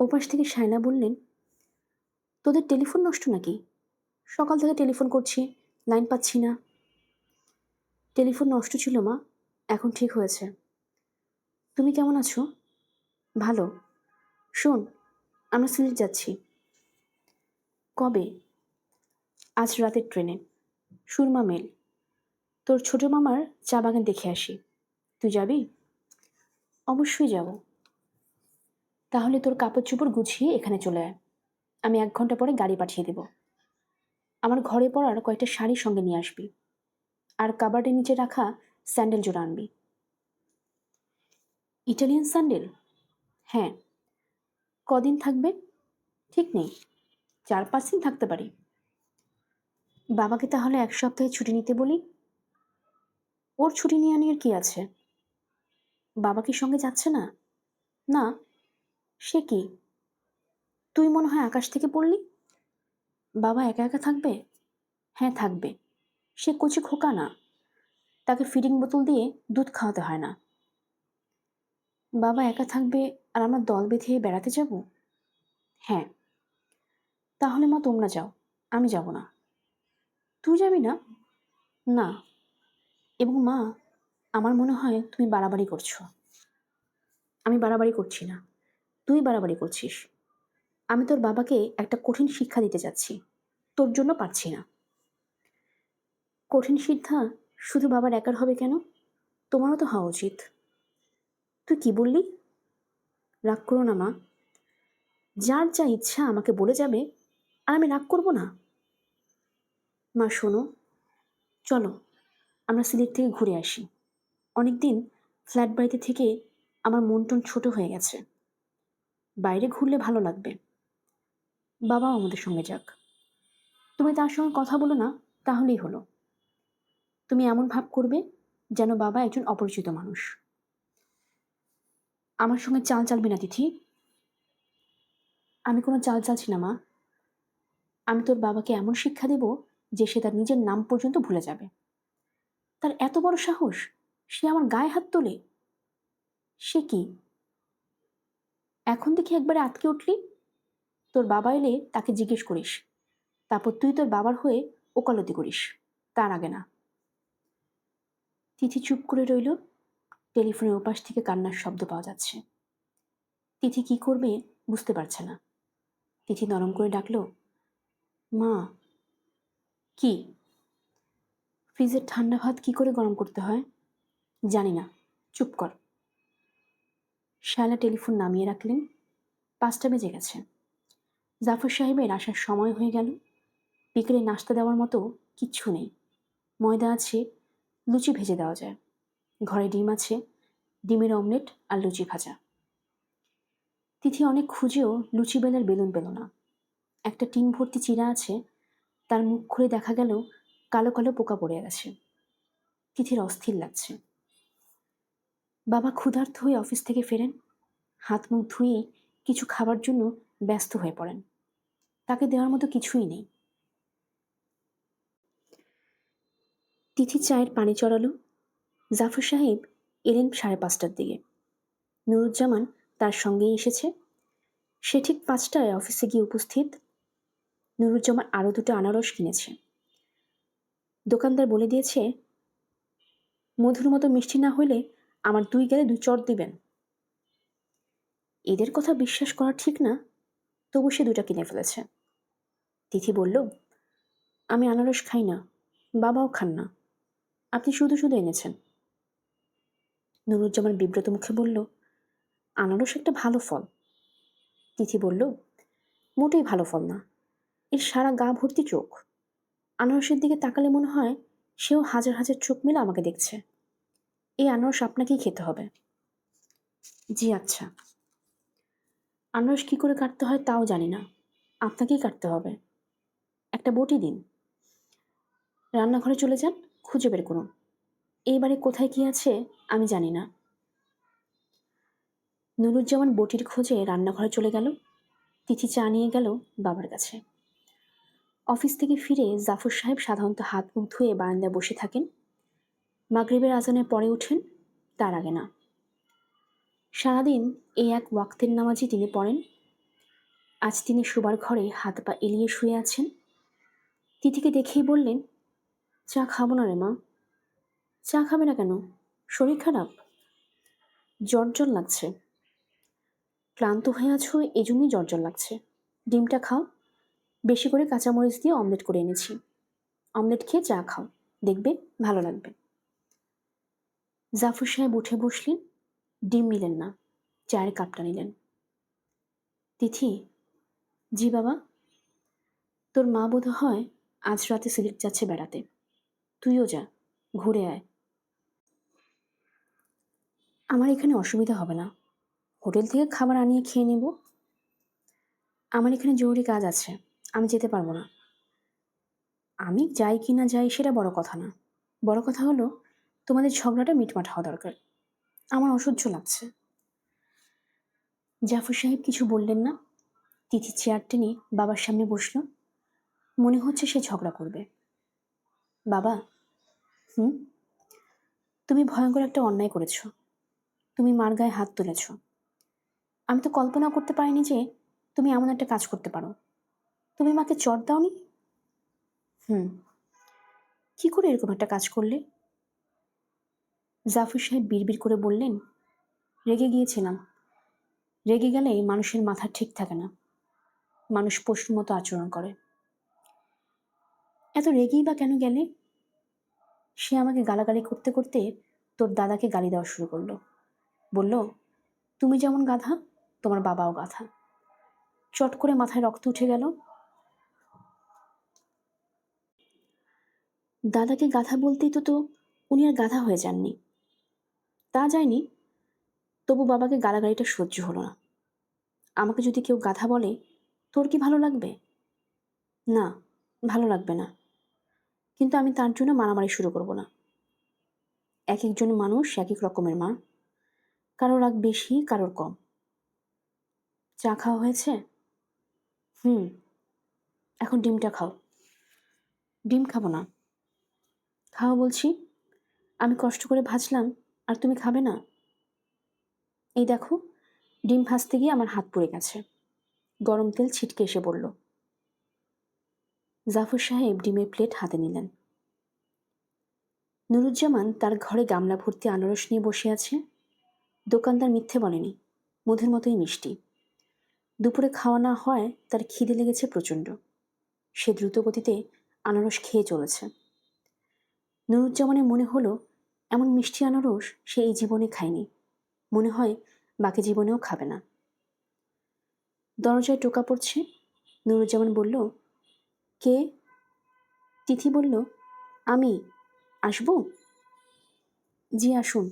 S1: ওপাশ থেকে শায়না বললেন, তোদের টেলিফোন নষ্ট নাকি? সকাল থেকে টেলিফোন করছি, লাইন পাচ্ছি না। টেলিফোন নষ্ট ছিল মা, এখন ঠিক হয়েছে। তুমি কেমন আছো? ভালো। শোন, আমরা সিলেট যাচ্ছি। কবে? আজ রাতের ট্রেনে সুরমা মেল। তোর ছোট মামার চা বাগান দেখে আসি। তুই যাবি? অবশ্যই যাব। তাহলে তোর কাপড় চোপড় গুছিয়ে এখানে চলে আয়। আমি 1 ঘন্টা পরে গাড়ি পাঠিয়ে দেব। আমার ঘরে পরার কয়েকটা শাড়ি সঙ্গে নিয়ে আসবি। আর কাবার্ডের নিচে রাখা স্যান্ডেল জোড়া আনবি। Italian sandal? হ্যাঁ। কদিন থাকবে? ঠিক নেই, 4-5 দিন থাকতে পারি। বাবাকে তাহলে 1 সপ্তাহে ছুটি নিতে বলি। ওর ছুটি নিয়ে আনিয়ে কি আছে? বাবা কি সঙ্গে যাচ্ছে না? না। সে কি, তুই মনে হয় আকাশ থেকে পড়লি। বাবা একা একা থাকবে? হ্যাঁ থাকবে। সে কচি খোকা না, তাকে ফিডিং বোতল দিয়ে দুধ খাওয়াতে হয় না। বাবা একা থাকবে আর আমরা দল বেঁধে বেড়াতে যাব? হ্যাঁ। তাহলে মা তোমরা যাও, আমি যাব না। তুই যাবি না? না। এবং মা, আমার মনে হয় তুমি বাড়াবাড়ি করছো। আমি বাড়াবাড়ি করছি না, তুই বাড়াবাড়ি করছিস। আমি তোর বাবাকে একটা কঠিন শিক্ষা দিতে যাচ্ছি, তোর জন্য পারছি না। কঠিন শিক্ষা শুধু বাবার একার হবে কেন? তোমারও তো হওয়া উচিত। তুই কি বললি? রাগ করো না মা, যার যা ইচ্ছা আমাকে বলে যাবে আর আমি রাগ করব না। মা শোনো, চলো আমরা সিলেট থেকে ঘুরে আসি। অনেকদিন ফ্ল্যাট বাড়িতে থেকে আমার মন টন ছোট হয়ে গেছে। বাইরে ঘুরলে ভালো লাগবে। বাবাও আমাদের সঙ্গে যাক। তুমি তার সঙ্গে কথা বলো না, তাহলেই হলো। তুমি এমন ভাব করবে যেন বাবা একজন অপরিচিত মানুষ। আমার সঙ্গে চাল চালবে না তিথি। আমি কোনো চাল চালছি না মা। আমি তোর বাবাকে এমন শিক্ষা দেব যে সে তার নিজের নাম পর্যন্ত ভুলে যাবে। তার এত বড় সাহস, সে আমার গায়ে হাত তোলে। সে কি, এখন দেখি একবারে আটকে উঠলি। তোর বাবা এলে তাকে জিজ্ঞেস করিস, তারপর তুই তোর বাবার হয়ে ওকালতি করিস, তার আগে না। তিথি চুপ করে রইল। টেলিফোনের ওপাশ থেকে কান্নার শব্দ পাওয়া যাচ্ছে। তিথি কি করবে বুঝতে পারছে না। তিথি নরম করে ডাকলো, মা। কি? ফ্রিজের ঠান্ডা ভাত কি করে গরম করতে হয়? জানি না, চুপ কর। শায়লা টেলিফোন নামিয়ে রাখলেন। 5টা বেজে গেছে। জাফর সাহেবের আসার সময় হয়ে গেল। বিকেলে নাস্তা দেওয়ার মতো কিচ্ছু নেই। ময়দা আছে, লুচি ভেজে দেওয়া যায়। ঘরে ডিম আছে, ডিমের অমলেট আর লুচি ভাজা। তিথি অনেক খুঁজেও লুচি বেলার বেলুন পেল না। একটা টিন ভর্তি চিরা আছে, তার মুখ খুলে দেখা গেল কালো কালো পোকা পড়ে গেছে। তিথির অস্থির লাগছে। বাবা ক্ষুধার্ত হয়ে অফিস থেকে ফেরেন। হাত মুখ ধুয়ে কিছু খাবার জন্য ব্যস্ত হয়ে পড়েন। তাকে দেওয়ার মতো কিছুই নেই। তিথি চায়ের পানি চড়ালো। জাফর সাহেব এলেন 5:30টার দিকে। নুরুজ্জামান তার সঙ্গেই এসেছে। সে ঠিক 5টায় অফিসে গিয়ে উপস্থিত। নুরুজ্জামান আরও 2টা আনারস কিনেছে। দোকানদার বলে দিয়েছে, মধুর মতো মিষ্টি না হইলে আমার 2 গেলে 2 চড় দিবেন। এদের কথা বিশ্বাস করা ঠিক না, তবু সে 2টা কিনে ফেলেছে। তিথি বলল, আমি আনারস খাই না, বাবাও খান না, আপনি শুধু শুধু এনেছেন। নুরুজ্জামান বিব্রত মুখে বলল, আনারস একটা ভালো ফল। তিথি বলল, মোটেই ভালো ফল না, এর সারা গা ভর্তি চোখ। আনারসের দিকে তাকালে মনে হয় সেও হাজার হাজার চোখ মেলে আমাকে দেখছে। এই আনারস আপনাকেই খেতে হবে। জি আচ্ছা। আনারস কি করে কাটতে হয় তাও জানি না, আপনাকেই কাটতে হবে। একটা বটি দিন। রান্নাঘরে চলে যান, খুঁজে বের করুন। এইবারে কোথায় কি আছে আমি জানি না। নুরুজ্জামান বটির খোঁজে রান্নাঘরে চলে গেল। তিথি চা নিয়ে গেল বাবার কাছে। অফিস থেকে ফিরে জাফর সাহেব সাধারণত হাত মুখ ধুয়ে বারান্দায় বসে থাকেন। মাগরিবের আজানের পরে ওঠেন, তার আগে না। সারাদিন এই এক ওয়াক্তের নামাজই তিনি পড়েন। আজ তিনি শোবার ঘরে হাত পা এলিয়ে শুয়ে আছেন। তিথিকে দেখেই বললেন, চা খাবো না রে মা। চা খাবে না কেন? শরীর খারাপ? জ্বর জ্বর লাগছে। ক্লান্ত হয়ে আছো এই জন্যই জ্বর জ্বর লাগছে। ডিমটা খাও, বেশি করে কাঁচামরিচ দিয়ে অমলেট করে এনেছি। অমলেট খেয়ে চা খাও, দেখবে ভালো লাগবে। জাফর সাহেব উঠে বসলেন, ডিম নিলেন না, চায়ের কাপটা নিলেন। তিথি, জি বাবা? তোর মা বোধ হয় আজ রাতে সিলেট যাচ্ছে বেড়াতে, তুইও যা, ঘুরে আয়। আমার এখানে অসুবিধা হবে না, হোটেল থেকে খাবার আনিয়ে খেয়ে নেব। আমার এখানে জরুরি কাজ আছে, আমি যেতে পারবো না। আমি যাই কি না যাই সেটা বড় কথা না, বড় কথা হলো তোমাদের ঝগড়াটা মিটমাট হওয়া দরকার। আমার অসহ্য লাগছে। জাফর সাহেব কিছু বললেন না। তিথি চেয়ার টেনে বাবার সামনে বসল। মনে হচ্ছে সে ঝগড়া করবে। বাবা, হুম? তুমি ভয়ঙ্কর একটা অন্যায় করেছ, তুমি মার গায়ে হাত তুলেছ। আমি তো কল্পনা করতে পারিনি যে তুমি এমন একটা কাজ করতে পারো। তুমি মাকে চট দাওনি? হুম। কি করে এরকম একটা কাজ করলে? জাফর সাহেব বিড়বিড় করে বললেন, রেগে গিয়েছিলাম। রেগে গেলে মানুষের মাথা ঠিক থাকে না, মানুষ পশুর মতো আচরণ করে। এত রেগেই বা কেন গেলে? সে আমাকে গালাগালি করতে করতে তোর দাদাকে গালি দেওয়া শুরু করলো। বলল, তুমি যেমন গাধা, তোমার বাবাও গাধা। চট করে মাথায় রক্ত উঠে গেল। দাদাকে গাধা বলতেই তো উনি আর গাধা হয়ে যাননি। তা যায়নি, তবু বাবাকে গালাগালিটা সহ্য হলো না। আমাকে যদি কেউ গাধা বলে, তোর কি ভালো লাগবে? না, ভালো লাগবে না। কিন্তু আমি তার জন্য মারামারি শুরু করব না। এক একজন মানুষ এক এক রকমের মা, কারোর রাগ বেশি, কারোর কম। চা খাওয়া হয়েছে? হুম। এখন ডিমটা খাও। ডিম খাবো না। খাও বলছি। আমি কষ্ট করে ভাজলাম, আর তুমি খাবে না? এই দেখো, ডিম ভাজতে গিয়ে আমার হাত পুড়ে গেছে, গরম তেল ছিটকে এসে পড়ল। জাফর সাহেব ডিমের প্লেট হাতে নিলেন। নুরুজ্জামান তার ঘরে গামলা ভর্তি আনারস নিয়ে বসে আছে। দোকানদার মিথ্যে বলেনি, মধুর মতোই মিষ্টি। দুপুরে খাওয়া না হয় তার খিদে লেগেছে প্রচণ্ড। সে দ্রুত গতিতে আনারস খেয়ে চলেছে। নুরুজ্জামানের মনে হলো, এমন মিষ্টি আনারস সে এই জীবনে খায়নি, মনে হয় বাকি জীবনেও খাবে না। দরজায় টোকা পড়ছে। নুরুজ্জামান বলল, কে? তিথি বলল, আমি। আসবো? জি আসুন।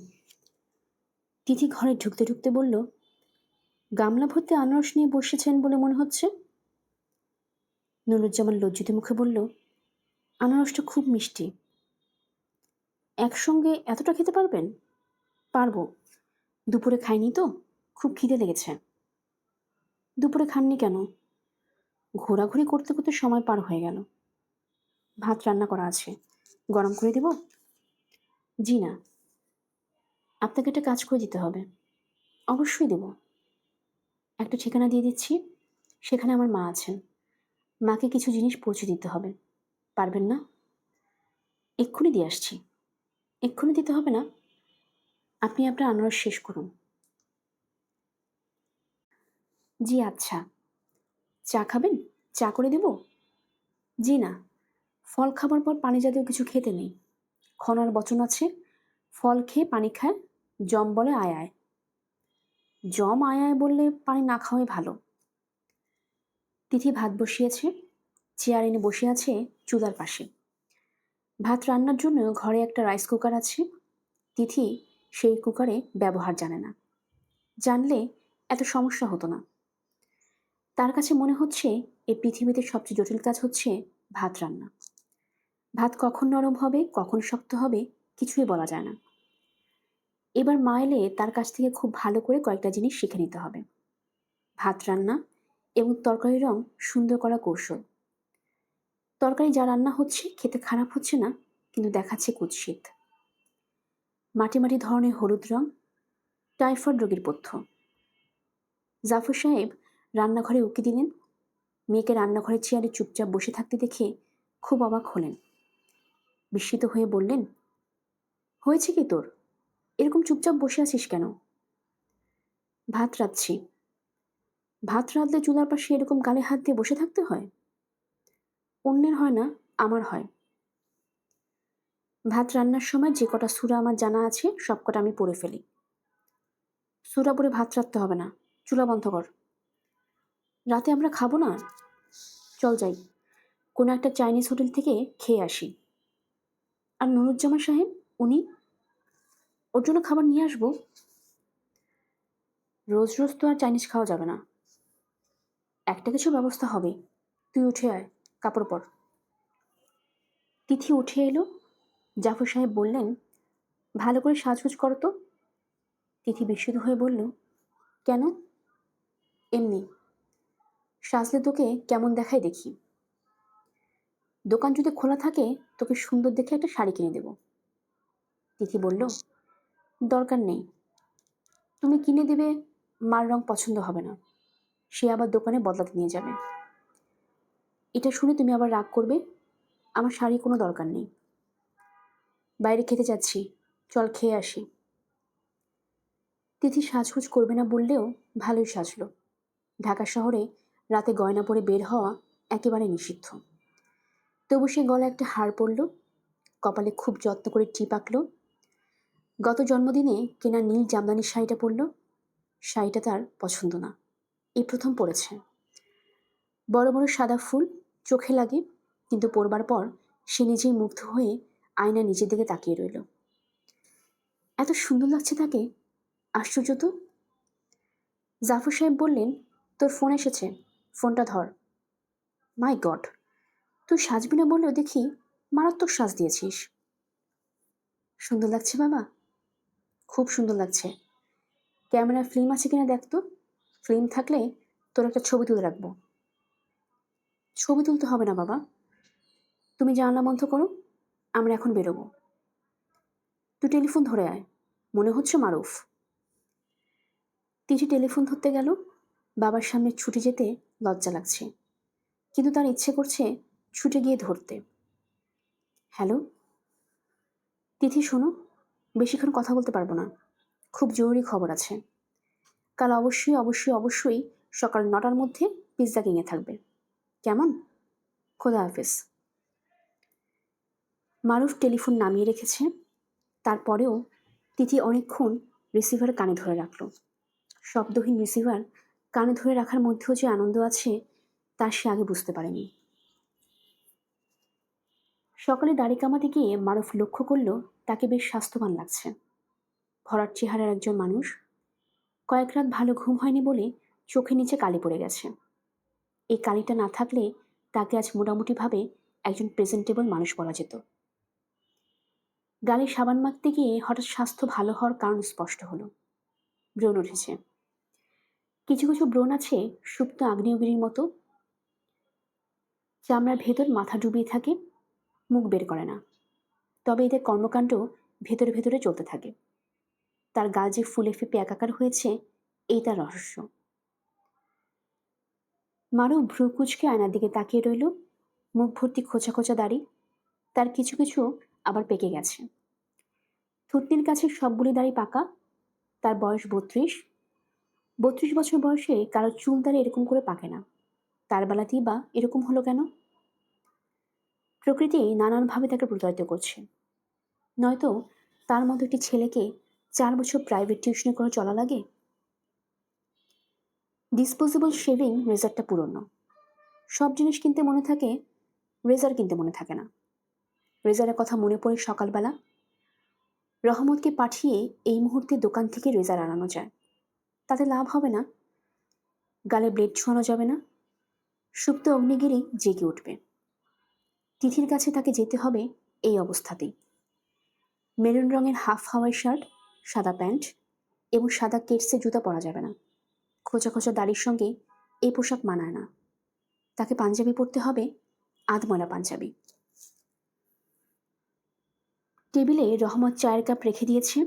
S1: তিথি ঘরে ঢুকতে ঢুকতে বলল, গামলা ভর্তি আনারস নিয়ে বসেছেন বলে মনে হচ্ছে। নুরুজ্জামান লজ্জিত মুখে বলল, আনারসটা খুব মিষ্টি। একসঙ্গে এতটা খেতে পারবেন? পারবো, দুপুরে খাইনি তো, খুব খিদে লেগেছে। দুপুরে খাননি কেন? ঘোরাঘুরি করতে করতে সময় পার হয়ে গেল। ভাত রান্না করা আছে, গরম করে দেব? জি না। আপনাকে একটা কাজ করে দিতে হবে। অবশ্যই দেব। একটা ঠিকানা দিয়ে দিচ্ছি, সেখানে আমার মা আছেন। মাকে কিছু জিনিস পৌঁছে দিতে হবে। পারবেন না? এক্ষুনি দিয়ে আসছি। এক্ষুনি দিতে হবে না, আপনি আপনার আনারস শেষ করুন। জি আচ্ছা। চা খাবেন? চা করে দেব? জি না, ফল খাবার পর পানি জাতীয় কিছু খেতে নেই। খনার বচন আছে, ফল খেয়ে পানি খায়, যম বলে আয় আয়। যম আয় আয় বললে পানি না খাওয়াই ভালো। তিথি ভাত বসিয়েছে, চেয়ার এনে বসে আছে চুলার পাশে। ভাত রান্নার জন্য ঘরে একটা রাইস কুকার আছে। তিথি সেই কুকারে ব্যবহার জানে না, জানলে এত সমস্যা হতো না। তার কাছে মনে হচ্ছে এই পৃথিবীতে সবচেয়ে জটিল কাজ হচ্ছে ভাত রান্না। ভাত কখন নরম হবে, কখন শক্ত হবে, কিছুই বলা যায় না। এবার মা এলে তার কাছ থেকে খুব ভালো করে কয়েকটা জিনিস শিখে নিতে হবে। ভাত রান্না এবং তরকারির রং সুন্দর করা কৌশল। তরকারি যা রান্না হচ্ছে খেতে খারাপ হচ্ছে না, কিন্তু দেখাচ্ছে কুৎসিত। মাটি মাটি ধরনের হলুদ রং, টাইফয়েড রোগীর পথ্য। জাফর সাহেব রান্নাঘরে উকি দিলেন। মেয়েকে রান্নাঘরের চেয়ারে চুপচাপ বসে থাকতে দেখে খুব অবাক হলেন। বিস্মিত হয়ে বললেন, হয়েছে কি তোর? এরকম চুপচাপ বসে আছিস কেন? ভাত রাঁধছি। ভাত রাঁধলে চুলার পাশে এরকম গালে হাত দিয়ে বসে থাকতে হয়? অন্যের হয় না, আমার হয়। ভাত রান্নার সময় যে কটা সূরা আমার জানা আছে সব কটা আমি পড়ে ফেলি। সূরা পড়ে ভাত রাঁধতে হবে না। চুলা বন্ধ কর। রাতে আমরা খাবো না? চল যাই। কোনো একটা চাইনিজ হোটেল থেকে খেয়ে আসি। আর নুরুজ্জামান সাহেব, উনি? ওর জন্য খাবার নিয়ে আসবো। রোজ রোজ তো আর চাইনিজ খাওয়া যাবে না। একটা কিছু ব্যবস্থা হবে। তুই উঠে আয়, কাপড় পর। তিথি উঠে এলো। জাফর সাহেব বললেন, ভালো করে সাজগোজ করো তো। তিথি বিস্মিত হয়ে বলল, কেন? এমনি। সাজলে তোকে কেমন দেখায় দেখি। দোকান যদি খোলা থাকে তোকে সুন্দর দেখে একটা শাড়ি কিনে দেব। তিথি বলল, দরকার নেই। তুমি কিনে দেবে, মার রং পছন্দ হবে না। সে আবার দোকানে বদলাতে নিয়ে যাবে। এটা শুনে তুমি আবার রাগ করবে। আমার শাড়ি কোনো দরকার নেই। বাইরে খেতে যাচ্ছি, চল খেয়ে আসি। তিথি সাজগোজ করবে না বললেও ভালোই সাজলো। ঢাকা শহরে রাতে গয়না পরে বের হওয়া একেবারে নিষিদ্ধ। তবু সে গলায় একটা হার পরল, কপালে খুব যত্ন করে টিপ আঁকলো। গত জন্মদিনে কেনা নীল জামদানির শাড়িটা পরল। শাড়িটা তার পছন্দ না, এই প্রথম পরেছে। বড় বড় সাদা ফুল চোখে লাগে, কিন্তু পরবার পর সে নিজেই মুগ্ধ হয়ে আয়না নিজের দিকে তাকিয়ে রইল। এত সুন্দর লাগছে তাকে, আশ্চর্য তো। জাফর সাহেব বললেন, তোর ফোন এসেছে, ফোনটা ধর। মাই গড, তুই সাজবি না বললেও দেখি মারাত্মক সাজ দিয়েছিস। সুন্দর লাগছে বাবা? খুব সুন্দর লাগছে। ক্যামেরার ফিল্ম আছে কিনা দেখ তো। ফিল্ম থাকলে তোর একটা ছবি তুলে রাখবো। ছবি তুলতে হবে না বাবা, তুমি জানলা বন্ধ করো, আমরা এখন বেরোবো। তুই টেলিফোন ধরে আয়, মনে হচ্ছে মারুফ। তিথি টেলিফোন ধরতে গেল। বাবার সামনে ছুটে যেতে লজ্জা লাগছে, কিন্তু তার ইচ্ছে করছে ছুটে গিয়ে ধরতে। হ্যালো তিথি, শোনো, বেশিক্ষণ কথা বলতে পারবো না, খুব জরুরি খবর আছে। কাল অবশ্যই অবশ্যই অবশ্যই সকাল 9টার মধ্যে পিৎজা কিংয়ে থাকবে, কেমন? খোদা হাফেজ। মারুফ টেলিফোন নামিয়ে রেখেছে। তারপরেও তিথি অনেকক্ষণ রিসিভার কানে ধরে রাখল। শব্দহীন রিসিভার কানে ধরে রাখার মধ্যেও যে আনন্দ আছে তা সে আগে বুঝতে পারেনি। সকালে দাড়ি কামাতে গিয়ে মারুফ লক্ষ্য করল তাকে বেশ স্বাস্থ্যবান লাগছে। ভরাট চেহারার একজন মানুষ। কয়েক রাত ভালো ঘুম হয়নি বলে চোখের নিচে কালি পড়ে গেছে। এই কালিটা না থাকলে তাকে আজ মোটামুটিভাবে একজন প্রেজেন্টেবল মানুষ বলা যেত। গালে সাবান মাখতে গিয়ে হঠাৎ স্বাস্থ্য ভালো হওয়ার কারণ স্পষ্ট হলো। ব্রণ উঠেছে। কিছু কিছু ব্রণ আছে সুপ্ত আগ্নেয়গিরির মতো, চামড়ার ভেতর মাথা ডুবিয়ে থাকে, মুখ বের করে না। তবে এদের কর্মকাণ্ড ভেতরে ভেতরে চলতে থাকে। তার গা যে ফুলে ফেপে একাকার হয়েছে, এই তার রহস্য। মারুফ ভ্রু কুচকে আয়নার দিকে তাকিয়ে রইল। মুখ ভর্তি খোঁচা খোঁচা দাড়ি, তার কিছু কিছু আবার পেকে গেছে। থুতনির কাছে সবগুলি দাড়ি পাকা। তার বয়স 32। 32 বছর বয়সে কারো চুল দাড়ি এরকম করে পাকে না, তার বেলাতেই বা এরকম হলো কেন? প্রকৃতি নানানভাবে তাকে প্রতারিত করছে। নয়তো তার মতো একটি ছেলেকে 4 বছর প্রাইভেট টিউশনে করে চলা লাগে। ডিসপোজেবল শেভিং রেজারটা পুরনো। সব জিনিস কিনতে মনে থাকে, রেজার কিনতে মনে থাকে না। রেজারের কথা মনে পড়ে সকালবেলা। রহমতকে পাঠিয়ে এই মুহূর্তে দোকান থেকে রেজার আনানো যায়, তাতে লাভ হবে না। গালে ব্লেড ছোঁয়ানো যাবে না, সুপ্ত অগ্নিগিরি জেগে উঠবে। তিথির কাছে তাকে যেতে হবে এই অবস্থাতেই। মেরুন রঙের হাফ হাওয়াই শার্ট, সাদা প্যান্ট এবং সাদা কেটসে জুতা পরা যাবে না। খোঁচা খোঁচা দাড়ির সঙ্গে এই পোশাক মানায় না। তাকে পাঞ্জাবি পরতে হবে, আধময়লা পাঞ্জাবি। টেবিলে রহমত চায়ের কাপ রেখে দিয়েছে।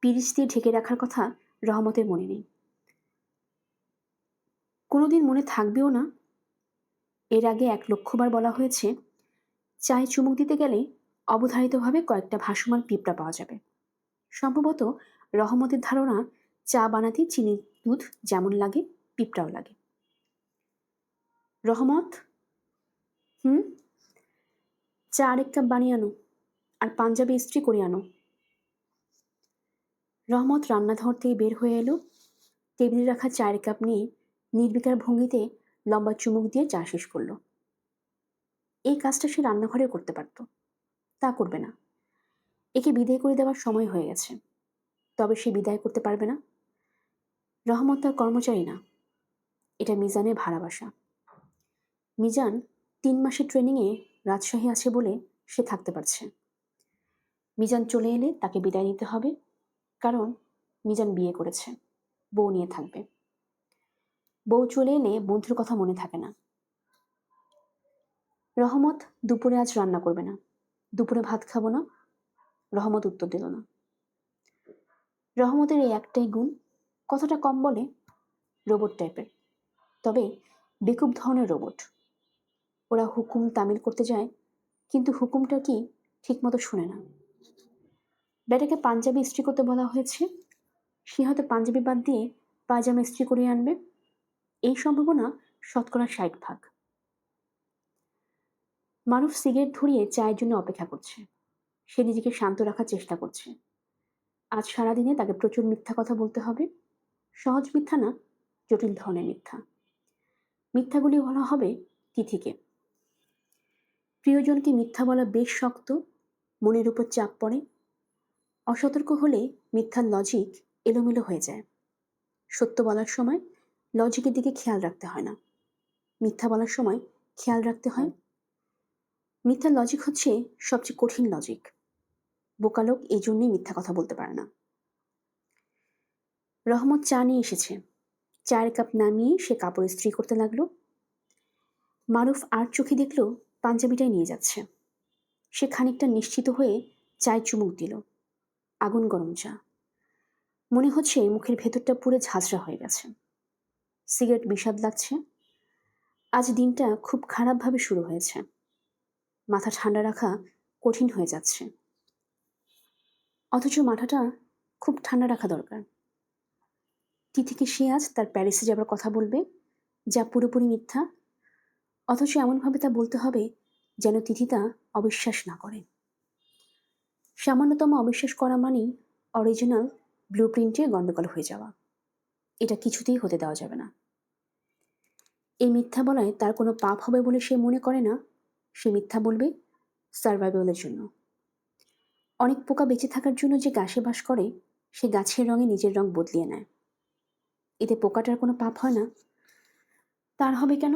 S1: পিরিচ দিয়ে ঢেকে রাখার কথা রহমতের মনে নেই, কোনোদিন মনে থাকবেও না। এর আগে 1,00,000 বার বলা হয়েছে চায়ে চুমুক দিতে গেলে অবধারিতভাবে কয়েকটা ভাসমান পিঁপড়া পাওয়া যাবে। সম্ভবত রহমতের ধারণা চা বানাতে চিনি দুধ যেমন লাগে পিঁপড়াও লাগে। রহমত, চা আরেক কাপ বানিয়ে আনো। আর পাঞ্জাবি ইস্ত্রি করে আনো। রহমত রান্নাঘর থেকে বের হয়ে এলো। টেবিলে রাখা চায়ের কাপ নিয়ে নির্বিকার ভঙ্গিতে লম্বা চুমুক দিয়ে চা শেষ করলো। এই কাজটা সে রান্নাঘরেও করতে পারত, তা করবে না। একে বিদায় করে দেওয়ার সময় হয়ে গেছে, তবে সে বিদায় করতে পারবে না। রহমত তার কর্মচারী না, এটা মিজানের ভাড়া বাসা। মিজান 3 মাসের ট্রেনিংয়ে রাজশাহী আছে বলে সে থাকতে পারছে। মিজান চলে এলে তাকে বিদায় নিতে হবে, কারণ মিজান বিয়ে করেছে, বউ নিয়ে থাকবে। বউ চলে এলে বন্ধুর কথা মনে থাকে না। রহমত দুপুরে আজ রান্না করবে না, দুপুরে ভাত খাবো না। রহমত উত্তর দিল না। রহমতের এই একটাই গুণ, কথাটা কম বলে, রোবট টাইপের, তবে বেকুব ধরনের রোবট। ওরা হুকুম তামিল করতে যায়, কিন্তু হুকুমটা কি ঠিকমতো শোনে না। বেটাকে পাঞ্জাবি ইস্ত্রি করতে বলা হয়েছে, সে হয়তো পাঞ্জাবি বাদ দিয়ে পায়জামা ইস্ত্রি করিয়ে আনবে। এই সম্ভাবনা 60%। মারুফ সিগারেট ধরিয়ে চায়ের জন্য অপেক্ষা করছে। সে নিজেকে শান্ত রাখার চেষ্টা করছে। আজ সারাদিনে তাকে প্রচুর মিথ্যা কথা বলতে হবে। সহজ মিথ্যা না, জটিল ধরনের মিথ্যা। মিথ্যাগুলি বলা হবে তিথিকে। প্রিয়জনকে মিথ্যা বলা বেশ শক্ত, মনের উপর চাপ পড়ে। অসতর্ক হলে মিথ্যার লজিক এলোমেলো হয়ে যায়। সত্য বলার সময় লজিকের দিকে খেয়াল রাখতে হয় না, মিথ্যা বলার সময় খেয়াল রাখতে হয়। মিথ্যার লজিক হচ্ছে সবচেয়ে কঠিন লজিক। বোকা লোক এই জন্যই মিথ্যা কথা বলতে পারে না। রহমত চা নিয়ে এসেছে। চায়ের কাপ নামিয়ে সে কাপড় ইস্ত্রি করতে লাগলো। মারুফ আর চোখে দেখল পাঞ্জাবিটাই নিয়ে যাচ্ছে। সে খানিকটা নিশ্চিত হয়ে চায় চুমুক দিল। আগুন গরম চা, মনে হচ্ছে মুখের ভেতরটা পুরো ঝাঁঝরা হয়ে গেছে। সিগারেট বিষাদ লাগছে। আজ দিনটা খুব খারাপভাবে শুরু হয়েছে। মাথা ঠান্ডা রাখা কঠিন হয়ে যাচ্ছে, অথচ মাথাটা খুব ঠান্ডা রাখা দরকার। তিথিকে সে আজ তার প্যারিসে যাবার কথা বলবে, যা পুরোপুরি মিথ্যা, অথচ এমনভাবে তা বলতে হবে যেন তিথি তা অবিশ্বাস না করে। সামান্যতম অবিশ্বাস করা মানেই অরিজিনাল ব্লু প্রিন্টে গণ্ডগোল হয়ে যাওয়া। এটা কিছুতেই হতে দেওয়া যাবে না। এই মিথ্যা বলায় তার কোনো পাপ হবে বলে সে মনে করে না। সে মিথ্যা বলবে সার্ভাইভালের জন্য। অনেক পোকা বেঁচে থাকার জন্য যে গাছে বাস করে, সে গাছের রঙে নিজের রং বদলিয়ে নেয়। এতে পোকাটার কোনো পাপ হয় না, তার হবে কেন?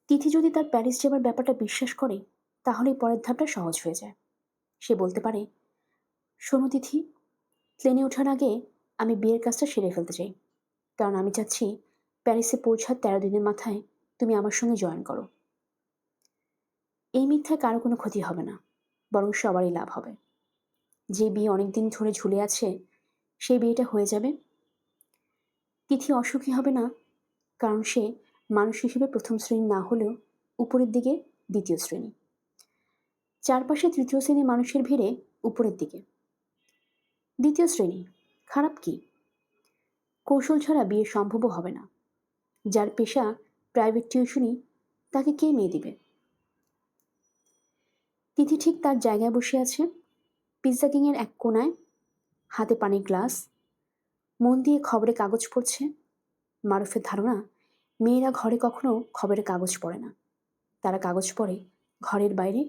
S1: তিথি যদি তার প্যারিস যাবার ব্যাপারটা বিশ্বাস করে, তাহলেই পরের ধাপটা সহজ হয়ে যায়। সে বলতে পারে, শোনো তিথি, প্লেনে ওঠার আগে আমি বিয়ের কাজটা সেরে ফেলতে চাই, কারণ আমি চাচ্ছি প্যারিসে পৌঁছার 13 দিনের মাথায় তুমি আমার সঙ্গে জয়েন করো। এই মিথ্যায় কারো কোনো ক্ষতি হবে না, বরং সবারই লাভ হবে। যে বিয়ে অনেকদিন ধরে ঝুলে আছে, সেই বিয়েটা হয়ে যাবে। তিথি অসুখী হবে না, কারণ সে মানুষ হিসেবে প্রথম শ্রেণী না হলেও উপরের দিকে দ্বিতীয় শ্রেণী। চারপাশে তৃতীয় শ্রেণীর মানুষের ভিড়ে উপরের দিকে দ্বিতীয় শ্রেণী। খারাপ কি? কৌশল ছাড়া বিয়ে সম্ভবও হবে না। যার পেশা প্রাইভেট টিউশনি, তাকে কে মেয়ে দিবে? তিথি ঠিক তার জায়গায় বসে আছে, পিৎজা কিংয়ের এক কোনায়, হাতে পানির গ্লাস, মন দিয়ে খবরে কাগজ পড়ছে। মারুফের ধারণা, মেয়েরা ঘরে কখনো খবরের কাগজ পড়ে না। তারা কাগজ পড়ে ঘরের বাইরে,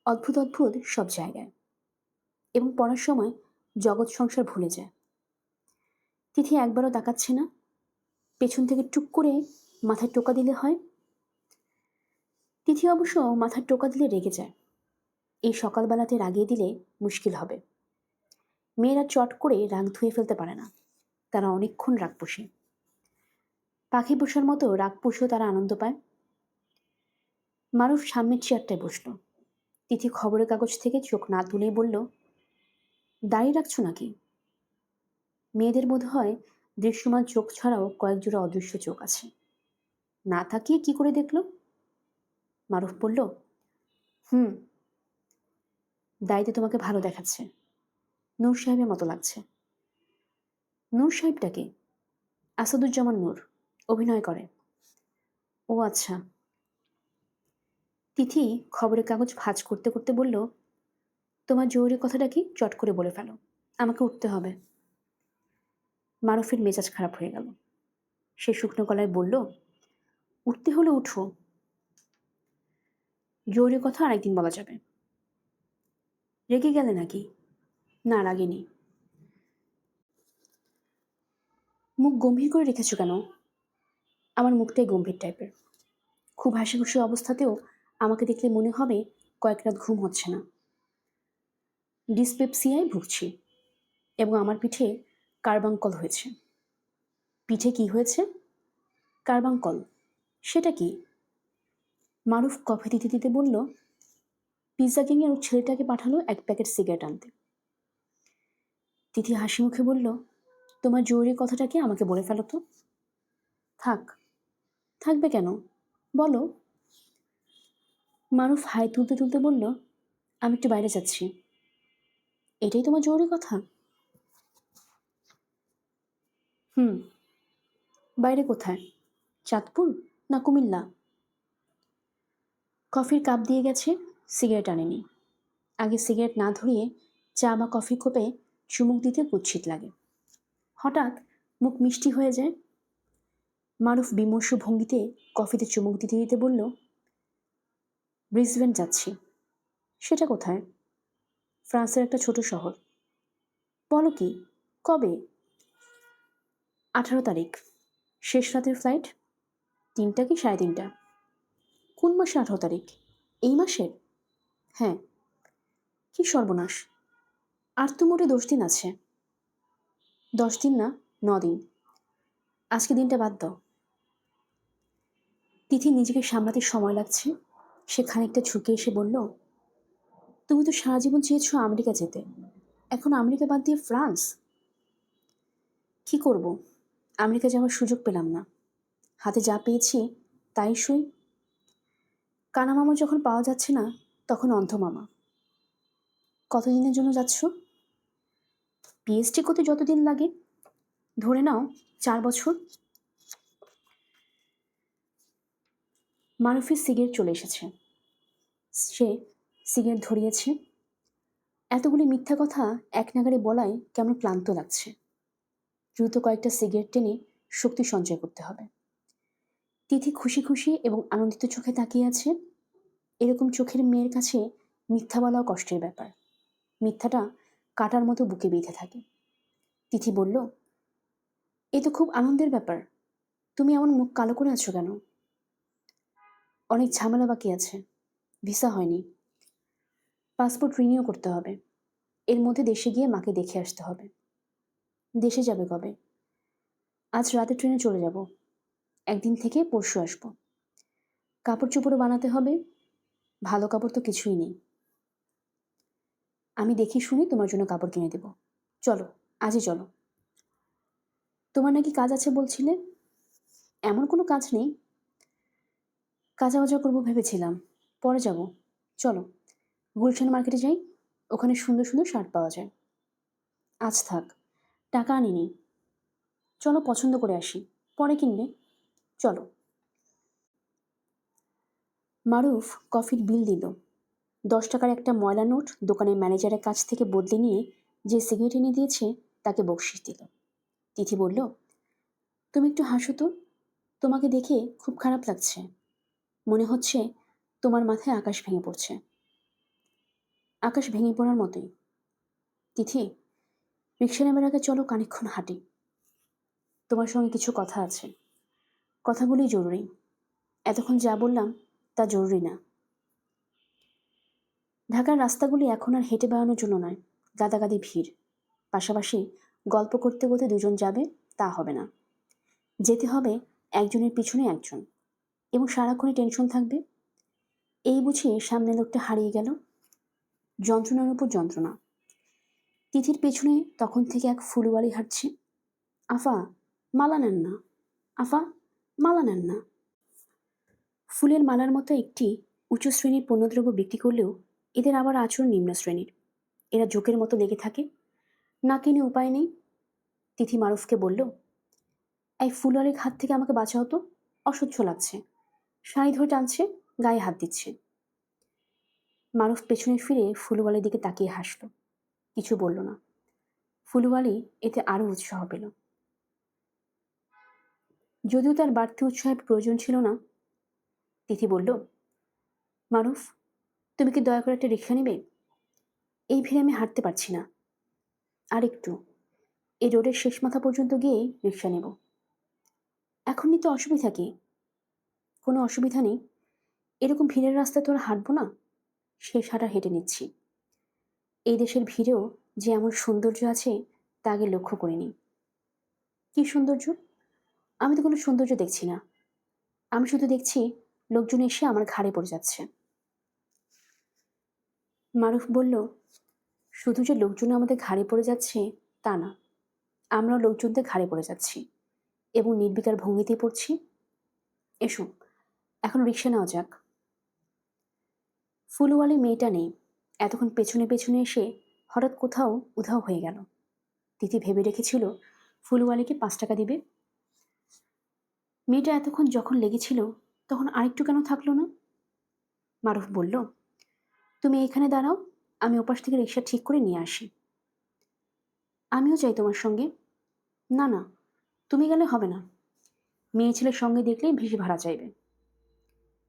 S1: অদ্ভুত অদ্ভুত সব জায়গায়, এবং পড়ার সময় জগৎ সংসার ভুলে যায়। তিথি একবারও তাকাচ্ছে না। পেছন থেকে টুক করে মাথায় টোকা দিলে হয়। তিথি অবশ্য মাথায় টোকা দিলে রেগে যায়। এই সকালবেলাতে রাগিয়ে দিলে মুশকিল হবে। মেয়েরা চট করে রাগ ধুয়ে ফেলতে পারে না, তারা অনেকক্ষণ রাগ পোষে। পাখি পোষার মতো রাগ পুষেও তারা আনন্দ পায়। মারুফ সামনের চেয়ারটায় বসল। তিথি খবরের কাগজ থেকে চোখ না তুলেই বলল, দাঁড়িয়ে রাখছো নাকি? মেয়েদের বোধ হয় দৃশ্যমান চোখ ছাড়াও কয়েক জোড়া অদৃশ্য চোখ আছে। না তাকিয়ে কি করে দেখল? মারুফ বলল, হুম, দাড়িতে তোমাকে ভালো দেখাচ্ছে, নূর সাহেবের মতো লাগছে। নূর সাহেবটাকে? আসাদুজ্জামান নূর, অভিনয় করে। ও আচ্ছা। তিথি খবরের কাগজ ভাঁজ করতে করতে বলল, তোমার জরুরি কথাটা কি চট করে বলে ফেলো, আমাকে উঠতে হবে। মারুফের মেজাজ খারাপ হয়ে গেল। সে শুকনো গলায় বলল, উঠতে হলে উঠো, জরুরি কথা আরেকদিন বলা যাবে। রেগে গেলে নাকি? না, রাগিনি। মুখ গম্ভীর করে রেখেছো কেন? আমার মুখটাই গম্ভীর টাইপের। খুব হাসি খুশি অবস্থাতেও আমাকে দেখলে মনে হবে কয়েক রাত ঘুম হচ্ছে না। ডিসপেপসিয়ায় ভুগছি এবং আমার পিঠে কার্বাঙ্কল হয়েছে। পিঠে কি হয়েছে? কার্বাঙ্কল। সেটা কি? মারুফ কফি দিতে দিতে বলল, পিৎজা কিংয়ের ওর ছেলেটাকে পাঠালো এক প্যাকেট সিগারেট আনতে। তিথি হাসি মুখে বলল, তোমার জরুরি কথাটা কি আমাকে বলে ফেলো তো। থাক। থাকবে কেন? বলো। মারুফ হাই তুলতে তুলতে বলল, আমি একটু বাইরে যাচ্ছি। এটাই তোমার জরুরি কথা? হুম। বাইরে কোথায়? চাঁদপুর না কুমিল্লা? কফির কাপ দিয়ে গেছে, সিগারেট আনেনি। আগে সিগারেট না ধরিয়ে চা বা কফি কোপে চুমুক দিতে কুৎসিত লাগে। হঠাৎ মুখ মিষ্টি হয়ে যায়। মারুফ বিমর্ষ ভঙ্গিতে কফিতে চুমুক দিতে দিতে বলল, ব্রিসবেন যাচ্ছি। সেটা কোথায়? ফ্রান্সের একটা ছোট শহর। বলো কি? কবে? 18 তারিখ। শেষ রাতের ফ্লাইট। 3টা কি 3:30? কোন মাসে 18 তারিখ? এই মাসের? হ্যাঁ। কি সর্বনাশ! আর তো মোটে 10 দিন আছে। 10 দিন না, 9 দিন। আজকে দিনটা বাদ দাও। তিথি নিজেকে সামলাতে সময় লাগছে। সে খানিকটা ঝুঁকে এসে বলল, তুমি তো সারা জীবন চেয়েছো আমেরিকা যেতে, এখন আমেরিকা বাদ দিয়ে ফ্রান্স? কি করব? আমেরিকা যাওয়ার সুযোগ পেলাম না। হাতে যা পেয়েছি তাই সই। কানা মামা যখন পাওয়া যাচ্ছে না, তখন অন্ধ মামা। কতদিনের জন্য যাচ্ছ? পিএইচডি করতে যতদিন লাগে, ধরে নাও 4 বছর। মারুফের সিগারেট চলে এসেছে। সে সিগারেট ধরিয়েছে। এতগুলি মিথ্যা কথা এক নাগাড়ে বলায় কেমন ক্লান্ত লাগছে। দ্রুত কয়েকটা সিগারেট টেনে শক্তি সঞ্চয় করতে হবে। তিথি খুশি খুশি এবং আনন্দিত চোখে তাকিয়ে আছে। এরকম চোখের মেয়ের কাছে মিথ্যা বলাও কষ্টের ব্যাপার। মিথ্যাটা কাটার মতো বুকে বেঁধে থাকে। তিথি বলল, এ তো খুব আনন্দের ব্যাপার। তুমি এমন মুখ কালো করে আছো কেন? অনেক ঝামেলা বাকি আছে। ভিসা হয়নি। পাসপোর্ট রিনিউ করতে হবে। এর মধ্যে দেশে গিয়ে মাকে দেখে আসতে হবে। দেশে যাবে কবে? আজ রাতে ট্রেনে চলে যাব। একদিন থেকে পরশু আসব। কাপড় চোপড়ও বানাতে হবে। ভালো কাপড় তো কিছুই নেই। আমি দেখি শুনি তোমার জন্য কাপড় কিনে দেব। চলো, আজই চলো। তোমার নাকি কাজ আছে বলছিলে? এমন কোনো কাজ নেই। কাঁচা বাজার করবো ভেবেছিলাম, পরে যাব। চলো, গুলশান মার্কেটে যাই। ওখানে সুন্দর সুন্দর শার্ট পাওয়া যায়। আজ থাক, টাকা আনিনি। চলো পছন্দ করে আসি, পরে কিনবে। চলো। মারুফ কফির বিল দিল। 10 টাকার একটা ময়লা নোট দোকানের ম্যানেজারের কাছ থেকে বদলে নিয়ে যে সিগারেট এনে দিয়েছে তাকে বকশিস দিল। তিথি বলল, তুমি একটু হাসো তো। তোমাকে দেখে খুব খারাপ লাগছে। মনে হচ্ছে তোমার মাথায় আকাশ ভেঙে পড়ছে। আকাশ ভেঙে পড়ার মতোই। তিথি, রিক্সা নেবার আগে চলো খানিকক্ষণ হাঁটি। তোমার সঙ্গে কিছু কথা আছে। কথাগুলি জরুরি। এতক্ষণ যা বললাম তা জরুরি না। ঢাকার রাস্তাগুলি এখন আর হেঁটে বেড়ানোর জন্য নয়, গাদাগাদি ভিড়। পাশাপাশি গল্প করতে করতে দুজন যাবে তা হবে না। যেতে হবে একজনের পিছনে একজন, এবং সারাক্ষণই টেনশন থাকবে। এই বুঝে সামনে লোকটা হারিয়ে গেল। যন্ত্রণার উপর যন্ত্রণা। তিথির পেছনে তখন থেকে এক ফুলওয়ালি হাঁটছে। আফা, মালা নেন না। আফা, মালা নেন না। ফুলের মালার মতো একটি উঁচু শ্রেণীর পণ্যদ্রব্য বিক্রি করলেও এদের আবার আচরণ নিম্ন শ্রেণীর। এরা জোকের মতো লেগে থাকে। না কিনে উপায় নেই। তিথি মারুফকে বলল, এই ফুলওয়ালির হাত থেকে আমাকে বাঁচাও তো, অসহ্য লাগছে। শাড়ি ধরে টানছে, গায়ে হাত দিচ্ছে। মারুফ পেছনে ফিরে ফুলওয়ালির দিকে তাকিয়ে হাসল, কিছু বলল না। ফুলওয়ালি এতে আরও উৎসাহ পেল, যদিও তার বাড়তি উৎসাহের প্রয়োজন ছিল না। তিথি বলল, মারুফ, তুমি কি দয়া করে একটা রিক্সা নেবে? এই ভিড়ে আমি হাঁটতে পারছি না। আর একটু, এই রোডের শেষ মাথা পর্যন্ত গিয়ে রিক্সা নেব। এখন নিতে অসুবিধা কি? কোনো অসুবিধা নেই, এরকম ভিড়ের রাস্তায় তো আর হাঁটবো না, শেষ হাঁটা হেঁটে নিচ্ছি। এই দেশের ভিড়েও যে এমন সৌন্দর্য আছে তা আগে লক্ষ্য করিনি। কি সৌন্দর্য? আমি তো কোনো সৌন্দর্য দেখছি না, আমি শুধু দেখছি লোকজন এসে আমার ঘাড়ে পড়ে যাচ্ছে। মারুফ বলল, শুধু যে লোকজন আমাদের ঘাড়ে পড়ে যাচ্ছে তা না, আমরাও লোকজনদের ঘাড়ে পড়ে যাচ্ছি এবং নির্বিকার ভঙ্গিতেই পড়ছি। এসো, এখন রিক্সা নেওয়া যাক। ফুলওয়ালি মেয়েটা নেই, এতক্ষণ পেছনে পেছনে এসে হঠাৎ কোথাও উধাও হয়ে গেল। তিথি ভেবে রেখেছিল ফুলওয়ালিকে 5 টাকা দিবে। মেয়েটা এতক্ষণ যখন লেগেছিল তখন আরেকটু কেন থাকলো না? মারুফ বলল, তুমি এখানে দাঁড়াও, আমি ওপাশ থেকে রিক্সা ঠিক করে নিয়ে আসি। আমিও চাই তোমার সঙ্গে। না না, তুমি গেলে হবে না, মেয়ে ছেলের সঙ্গে দেখলেই বেশি ভাড়া চাইবে।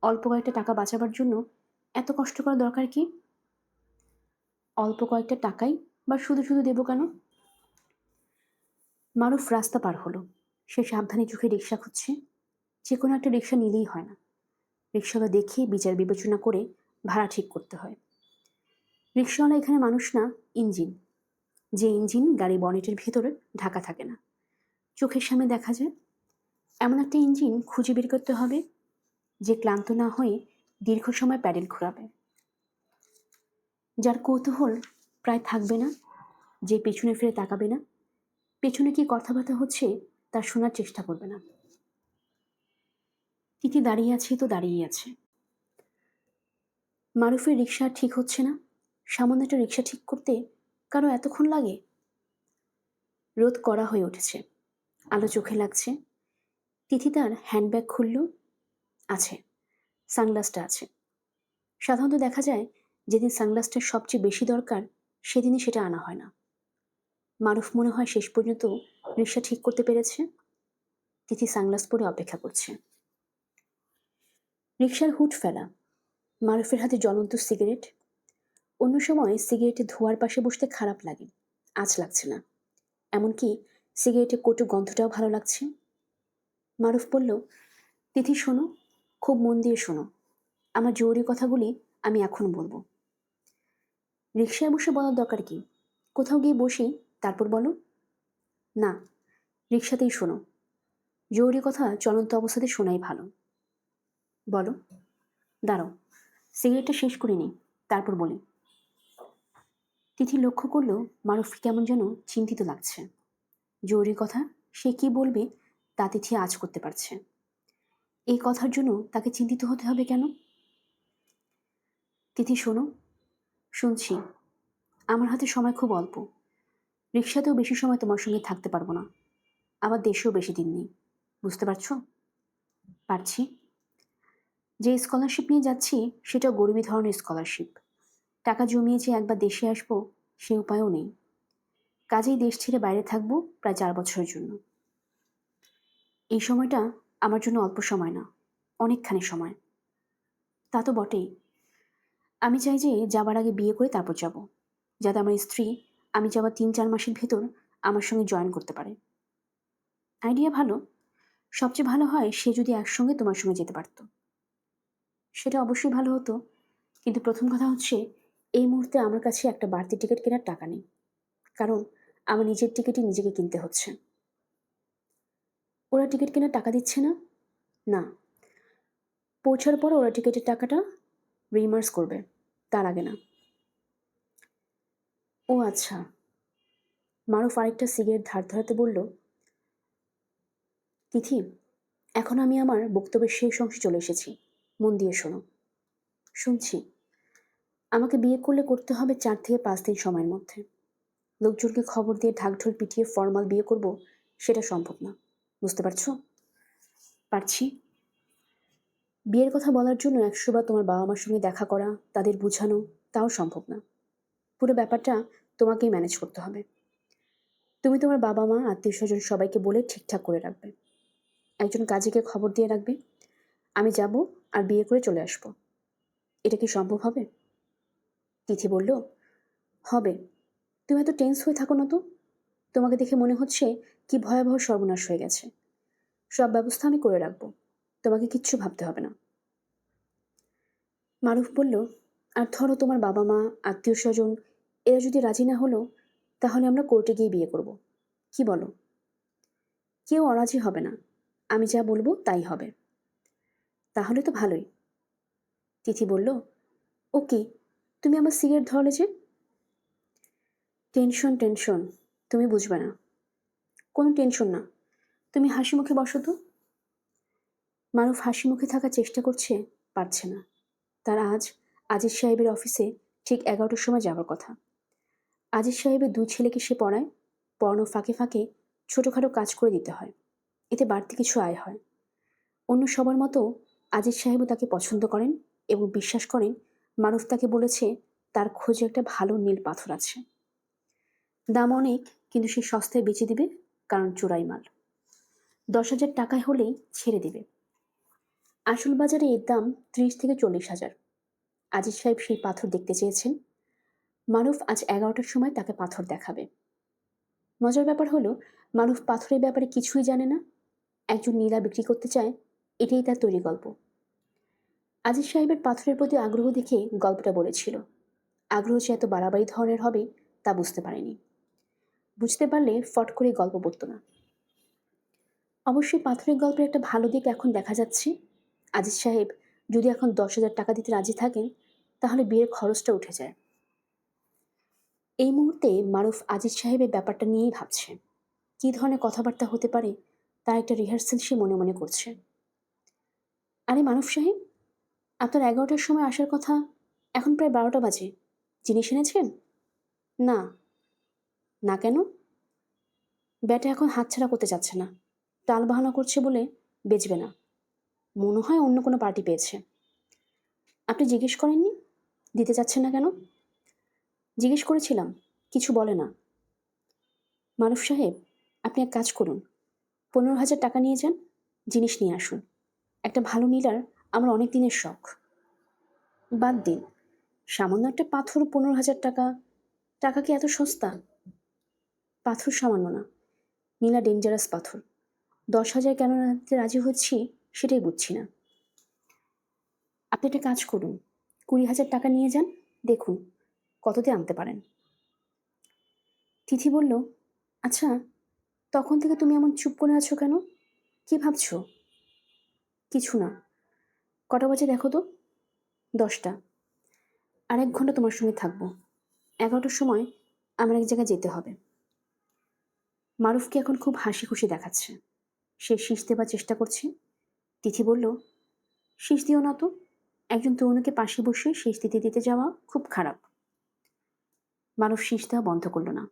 S1: অল্প কয়েকটা টাকা বাঁচাবার জন্য এত কষ্ট করা দরকার কি? অল্প কয়েকটা টাকাই বা শুধু শুধু দেবো কেন? মারুফ রাস্তা পার হলো, সে সাবধানে চোখে রিক্সা খুঁজছে। যে কোনো একটা রিক্সা নিলেই হয় না, রিক্সাওয়ালা দেখে বিচার বিবেচনা করে ভাড়া ঠিক করতে হয়। রিক্সাওয়ালা এখানে মানুষ না, ইঞ্জিন। যে ইঞ্জিন গাড়ি বনেটের ভেতরে ঢাকা থাকে না, চোখের সামনে দেখা যায়। এমন একটা ইঞ্জিন খুঁজে বের করতে হবে যে ক্লান্ত না হয়ে দীর্ঘ সময় প্যাডেল ঘোরাবে, যার কৌতূহল প্রায় থাকবে না, যে পেছনে ফিরে তাকাবে না, পেছনে কি কথাবার্তা হচ্ছে তা শোনার চেষ্টা করবে না। তিথি দাঁড়িয়ে আছে তো দাঁড়িয়ে আছে। মারুফের রিক্সা ঠিক হচ্ছে না, সামান্য একটা রিক্সা ঠিক করতে কারো এতক্ষণ লাগে? রোদ কড়া হয়ে উঠেছে, আলো চোখে লাগছে। তিথি তার হ্যান্ডব্যাগ খুলল, আছে, সানগ্লাসটা আছে। সাধারণত দেখা যায় যেদিন সানগ্লাসটার সবচেয়ে বেশি দরকার সেদিনই সেটা আনা হয় না। মারুফ মনে হয় শেষ পর্যন্ত রিক্সা ঠিক করতে পেরেছে। তিথি সানগ্লাস পরে অপেক্ষা করছে। রিক্সার হুড ফেলা, মারুফের হাতে জ্বলন্ত সিগারেট। অন্য সময় সিগারেটের ধোঁয়ার পাশে বসতে খারাপ লাগে, আজ লাগছে না। এমনকি সিগারেটের কটু গন্ধটাও ভালো লাগছে। মারুফ বলল, তিথি শোনো, খুব মন দিয়ে শোনো, আমার জরুরি কথাগুলি আমি এখন বলবো। রিক্সায় বসে বলার দরকার কি? কোথাও গিয়ে বসি, তারপর বলো। না, রিক্সাতেই শোনো, জরুরি কথা চলন্ত অবস্থাতে শোনাই ভালো। বলো। দাঁড়াও, সিগারেটটা শেষ করে নিই, তারপর বলি। তিথি লক্ষ্য করল মারুফ কেমন যেন চিন্তিত লাগছে। জরুরি কথা সে কি বলবে তা তিথি আজ করতে পারছে। এই কথার জন্য তাকে চিন্তিত হতে হবে কেন? তিথি শোনো। শুনছি। আমার হাতে সময় খুব অল্প, রিক্সাতেও বেশি সময় তোমার সঙ্গে থাকতে পারবো না, আবার দেশেও বেশি দিন নেই, বুঝতে পারছো? পারছি। যে স্কলারশিপ নিয়ে যাচ্ছি সেটাও গরিবী ধরনের স্কলারশিপ। টাকা জমিয়ে যে একবার দেশে আসবো সে উপায়ও নেই। কাজেই দেশ ছেড়ে বাইরে থাকবো প্রায় 4 বছরের জন্য। এই সময়টা আমার জন্য অল্প সময় না, অনেকখানি সময়। তা তো বটেই। আমি চাই যে যাবার আগে বিয়ে করে তারপর যাব, যাতে আমার স্ত্রী আমি যাওয়ার 3-4 মাসের ভেতর আমার সঙ্গে জয়েন করতে পারে। আইডিয়া ভালো। সবচেয়ে ভালো হয় সে যদি একসঙ্গে তোমার সঙ্গে যেতে পারতো। সেটা অবশ্যই ভালো হতো, কিন্তু প্রথম কথা হচ্ছে এই মুহূর্তে আমার কাছে একটা বাড়তি টিকিট কেনার টাকা নেই, কারণ আমার নিজের টিকিটই নিজেকে কিনতে হচ্ছে। ওরা টিকিট কেনার টাকা দিচ্ছে না? না, পৌঁছার পর ওরা টিকিটের টাকাটা রিমার্স করবে, তার আগে না। ও আচ্ছা। মারুফ আরেকটা সিগারেট ধার ধরাতে বলল, তিথি, এখন আমি আমার বক্তব্যের শেষ অংশে চলে এসেছি, মন দিয়ে শোনো। শুনছি। আমাকে বিয়ে করলে করতে হবে 4 থেকে 5 দিন সময়ের মধ্যে। লোকজনকে খবর দিয়ে ঢাকঢোল পিটিয়ে ফর্মাল বিয়ে করব সেটা সম্ভব না, বুঝতে পারছো? পারছি। বিয়ের কথা বলার জন্য 100 বার তোমার বাবা মার সঙ্গে দেখা করা, তাদের বোঝানো,
S2: তাও সম্ভব না। পুরো ব্যাপারটা তোমাকেই ম্যানেজ করতে হবে। তুমি তোমার বাবা মা আত্মীয় স্বজন সবাইকে বলে ঠিকঠাক করে রাখবে। একজন কাজীকে খবর দিয়ে রাখবে, আমি যাব আর বিয়ে করে চলে আসব। এটা কি সম্ভব হবে? তিথি বলল, হবে। তুমি এত টেন্স হয়ে থাকো না তো। তোমাকে দেখে মনে হচ্ছে কি ভয়াবহ সর্বনাশ হয়ে গেছে। সব ব্যবস্থা আমি করে রাখবো, তোমাকে কিচ্ছু ভাবতে হবে না। মারুফ বলল, আর ধরো তোমার বাবা মা আত্মীয় স্বজন এরা যদি রাজি না হলো, তাহলে আমরা কোর্টে গিয়ে বিয়ে করব। কি বলো? কেউ অরাজি হবে না, আমি যা বলবো তাই হবে। তাহলে তো ভালোই। তিথি বলল, ওকে। তুমি আমার সিগারেট ধরলে যে? টেনশন টেনশন, তুমি বুঝবে না। কোনো টেনশন না, তুমি হাসি মুখে বসো তো। মারুফ হাসি মুখে থাকার চেষ্টা করছে, পারছে না। তার আজ আজিজ সাহেবের অফিসে ঠিক 11টার সময় যাওয়ার কথা। আজিজ সাহেবের 2 ছেলেকে সে পড়ায়, পড়ানো ফাঁকে ফাঁকে ছোটোখাটো কাজ করে দিতে হয়, এতে বাড়তি কিছু আয় হয়। অন্য সবার মতো আজিজ সাহেবও তাকে পছন্দ করেন এবং বিশ্বাস করেন মারুফ তাকে বলেছে তার খোঁজে একটা ভালো নীল পাথর আছে। দাম অনেক, কিন্তু সে সস্তায় বেচে দিবে, কারণ চোরাই মাল। 10,000 টাকায় হলেই ছেড়ে দিবে। আসল বাজারে এর দাম 30 থেকে 40 হাজার। আজিজ সাহেব সেই পাথর দেখতে চেয়েছেন। মারুফ আজ 11টার সময় তাকে পাথর দেখাবে। মজার ব্যাপার হলো, মারুফ পাথরের ব্যাপারে কিছুই জানে না। একজন নীলা বিক্রি করতে চায়, এটাই তার তৈরি গল্প। আজিজ সাহেবের পাথরের প্রতি আগ্রহ দেখে গল্পটা বলেছিল। আগ্রহ যে এত বাড়াবাড়ি ধরনের হবে তা বুঝতে পারেনি। বুঝতে পারলে ফট করে গল্প বলতো না। অবশ্যই পাথরের গল্পের একটা ভালো দিক এখন দেখা যাচ্ছে। আজিজ সাহেব যদি এখন 10,000 টাকা দিতে রাজি থাকেন, তাহলে বিয়ের খরচটা উঠে যায়। এই মুহূর্তে মারুফ আজিজ সাহেবের ব্যাপারটা নিয়েই ভাবছে। কী ধরনের কথাবার্তা হতে পারে তার একটা রিহার্সেল সে মনে মনে করছে। আরে মারুফ সাহেব, আপনার 11টার সময় আসার কথা, এখন প্রায় 12টা বাজে। জিনিস এনেছেন? না। না কেন? ব্যাটা এখন হাতছাড়া করতে চাচ্ছে না। টাল বাহানা করছে বলে বেচবে না। মনে হয় অন্য কোনো পার্টি পেয়েছে। আপনি জিজ্ঞেস করেননি দিতে চাচ্ছেন না কেন? জিজ্ঞেস করেছিলাম, কিছু বলে না। মারুফ সাহেব, আপনি এক কাজ করুন, 15,000 টাকা নিয়ে যান, জিনিস নিয়ে আসুন। একটা ভালো নীলার আমার অনেক দিনের শখ। বাদ দিন, সামান্য একটা পাথর 15,000 টাকা, টাকা কি এত সস্তা? পাথর সামান্য না, নীলা ডেঞ্জারাস পাথর। 10,000 কেন রাখতে রাজি হচ্ছি সেটাই বুঝছি না। আপনি একটা কাজ করুন, 20,000 টাকা নিয়ে যান, দেখুন কততে আনতে পারেন। তিথি বলল, আচ্ছা, তখন থেকে তুমি এমন চুপ করে আছো কেন? কি ভাবছো? কিছু না। কটা বাজে দেখো তো? 10টা। আর 1 ঘন্টা তোমার সঙ্গে থাকবো। 11টার সময় আমার এক জায়গায় যেতে হবে। মারুফকে এখন খুব হাসি খুশি দেখাচ্ছে। সে শীষ দেবার চেষ্টা করছে। তিথি বলল, শীষ দিও না তো। একজন তরুণীকে পাশে বসে শীষ দিতে দিতে যাওয়া খুব খারাপ। মারুফ শীষ দেওয়া বন্ধ করল না।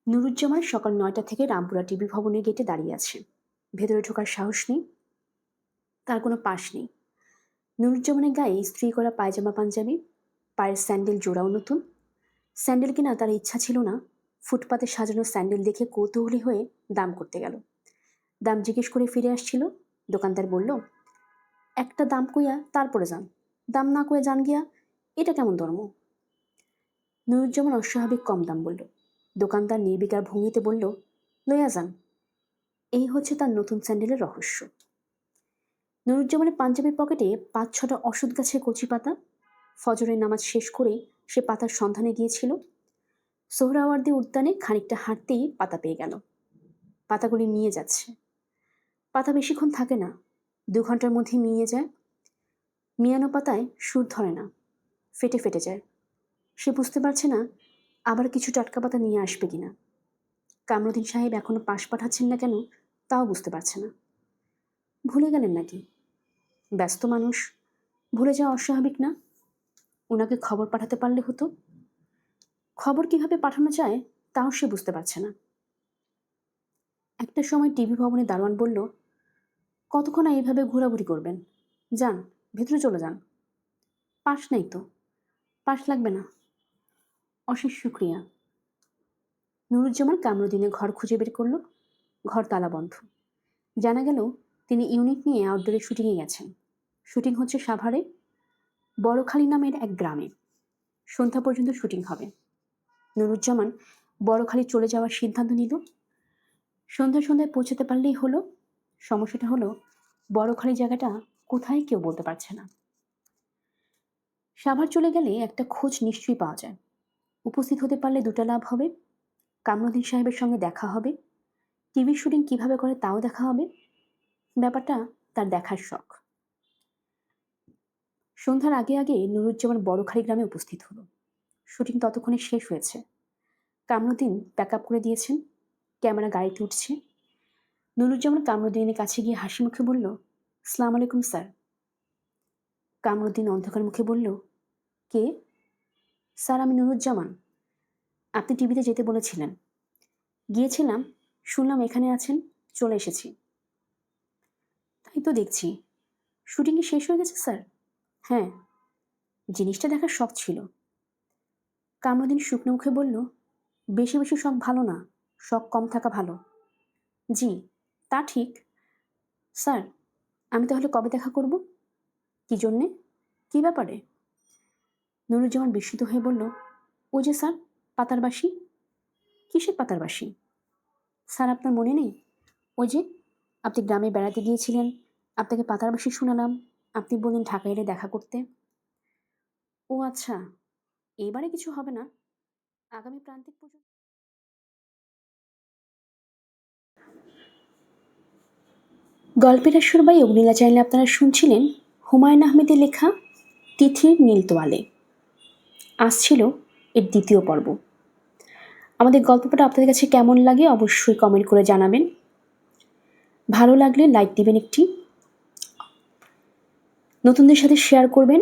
S2: নুরুজ্জামান সকাল 9টা থেকে রামপুরা টিভি ভবনের গেটে দাঁড়িয়ে আছে। ভেতরে ঢোকার সাহস নেই, তার কোনো পাশ নেই। নুরুজ্জামানের গায়ে ইস্ত্রি করা পায়জামা পাঞ্জাবি, পায়ের স্যান্ডেল জোড়াও নতুন। স্যান্ডেল কিনা তার ইচ্ছা ছিল না। ফুটপাতে সাজানো স্যান্ডেল দেখে কৌতূহলী হয়ে দাম করতে গেল। দাম জিজ্ঞেস করে ফিরে আসছিল। দোকানদার বলল, একটা দাম কইয়া তারপরে যান, দাম না কয়ে যান গিয়া, এটা কেমন ধর্ম? নুরুজ্জামান অস্বাভাবিক কম দাম বলল। দোকানদার নির্বিকার ভঙ্গিতে বলল, লইয়া যান। এই হচ্ছে তার নতুন স্যান্ডেলের রহস্য। নুরুজ্জামানের পাঞ্জাবির পকেটে 5-6টা অশ্বত্থ গাছের কচি পাতা। ফজরের নামাজ শেষ করে সে পাতার সন্ধানে গিয়েছিল। সোহরাওয়ার্দী উদ্যানে খানিকটা হাঁটতেই পাতা পেয়ে গেল। পাতাগুলি মিয়ে যাচ্ছে। পাতা বেশিক্ষণ থাকে না, 2 ঘন্টার মধ্যে মিয়ে যায়। মিয়ানো পাতায় সুর ধরে না, ফেটে ফেটে যায়। সে বুঝতে পারছে না আবার কিছু টাটকা পাতা নিয়ে আসবে কিনা। কামরুদ্দিন সাহেব এখনো পাশ পাঠাচ্ছেন না কেন তাও বুঝতে পারছে না। ভুলে গেলেন নাকি? ব্যস্ত মানুষ, ভুলে যাওয়া অস্বাভাবিক না। ওনাকে খবর পাঠাতে পারলে হতো। খবর কিভাবে পাঠানো যায় তাও সে বুঝতে পারছে না। একটা সময় টিভি ভবনে দারোয়ান বলল, কতক্ষণ এইভাবে ঘোরাঘুরি করবেন? যান, ভেতরে চলে যান। পাস নাই তো। পাস লাগবে না। অশেষ শুক্রিয়া। নুরুজ্জামান কামরুদ্দিনের ঘর খুঁজে বের করল। ঘর তালা বন্ধ। জানা গেল তিনি ইউনিট নিয়ে আউটডোরে শুটিংয়ে গেছেন। শুটিং হচ্ছে সাভারে বড়খালি নামের এক গ্রামে। সন্ধ্যা পর্যন্ত শুটিং হবে। নুরুজ্জামান বড়খালি চলে যাওয়ার সিদ্ধান্ত নিল। সন্ধ্যায় পৌঁছাতে পারলেই হলো। সমস্যাটা হলো বড়খালি জায়গাটা কোথায় কেউ বলতে পারছে না। সাভার চলে গেলে একটা খোঁজ নিশ্চয়ই পাওয়া যায়। উপস্থিত হতে পারলে দুটো লাভ হবে। কামরুদ্দিন সাহেবের সঙ্গে দেখা হবে। টিভি শুটিং কিভাবে করে তাও দেখা হবে। ব্যাপারটা তার দেখার শখ। সন্ধ্যার আগে নুরুজ্জামান বড়খালি গ্রামে উপস্থিত হলো। শুটিং ততক্ষণে শেষ হয়েছে। কামরুদ্দিন প্যাক আপ করে দিয়েছেন। ক্যামেরা গাড়িতে উঠছে। নুরুজ্জামান কামরুদ্দিনের কাছে গিয়ে হাসি মুখে বলল, আসসালামু আলাইকুম স্যার। কামরুদ্দিন অন্ধকার মুখে বলল, কে? স্যার, আমি নুরুজ্জামান। আপনি টিভিতে যেতে বলেছিলেন। গিয়েছিলাম, শুনলাম এখানে আছেন, চলে এসেছি। তাই তো দেখছি। শুটিং কি শেষ হয়ে গেছে স্যার? হ্যাঁ, জিনিসটা দেখার শখ ছিল। কামরুদ্দিন শুকনো মুখে বলল, বেশি বেশি শখ ভালো না, শখ কম থাকা ভালো। জি, তা ঠিক। স্যার, আমি তাহলে কবে দেখা করব? কি জন্যে? কি ব্যাপারে? নুরুজ্জামান বিস্মিত হয়ে বলল, ও যে স্যার, পাতার বাসি। কিসের পাতার বাসি? স্যার, আপনার মনে নেই? ওই যে আপনি গ্রামে বেড়াতে গিয়েছিলেন, আপনাকে পাতার বাসি শোনালাম, আপনি বললেন ঢাকা এলে দেখা করতে। ও আচ্ছা, এবারে কিছু হবে না, আগামী প্রান্তিক পর্যন্ত। গল্পের আসর বাই অগ্নিলা চ্যানেলে আপনারা শুনছিলেন হুমায়ুন আহমেদের লেখা তিথির নীল তোয়ালে। আজ ছিল এর দ্বিতীয় পর্ব। আমাদের গল্পটা আপনাদের কাছে কেমন লাগে অবশ্যই কমেন্ট করে জানাবেন। ভালো লাগলে লাইক দিবেন একটি, নতুনদের সাথে শেয়ার করবেন,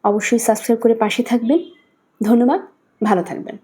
S2: অবশ্যই সাবস্ক্রাইব করে পাশে থাকবেন। ধন্যবাদ, ভালো থাকবেন।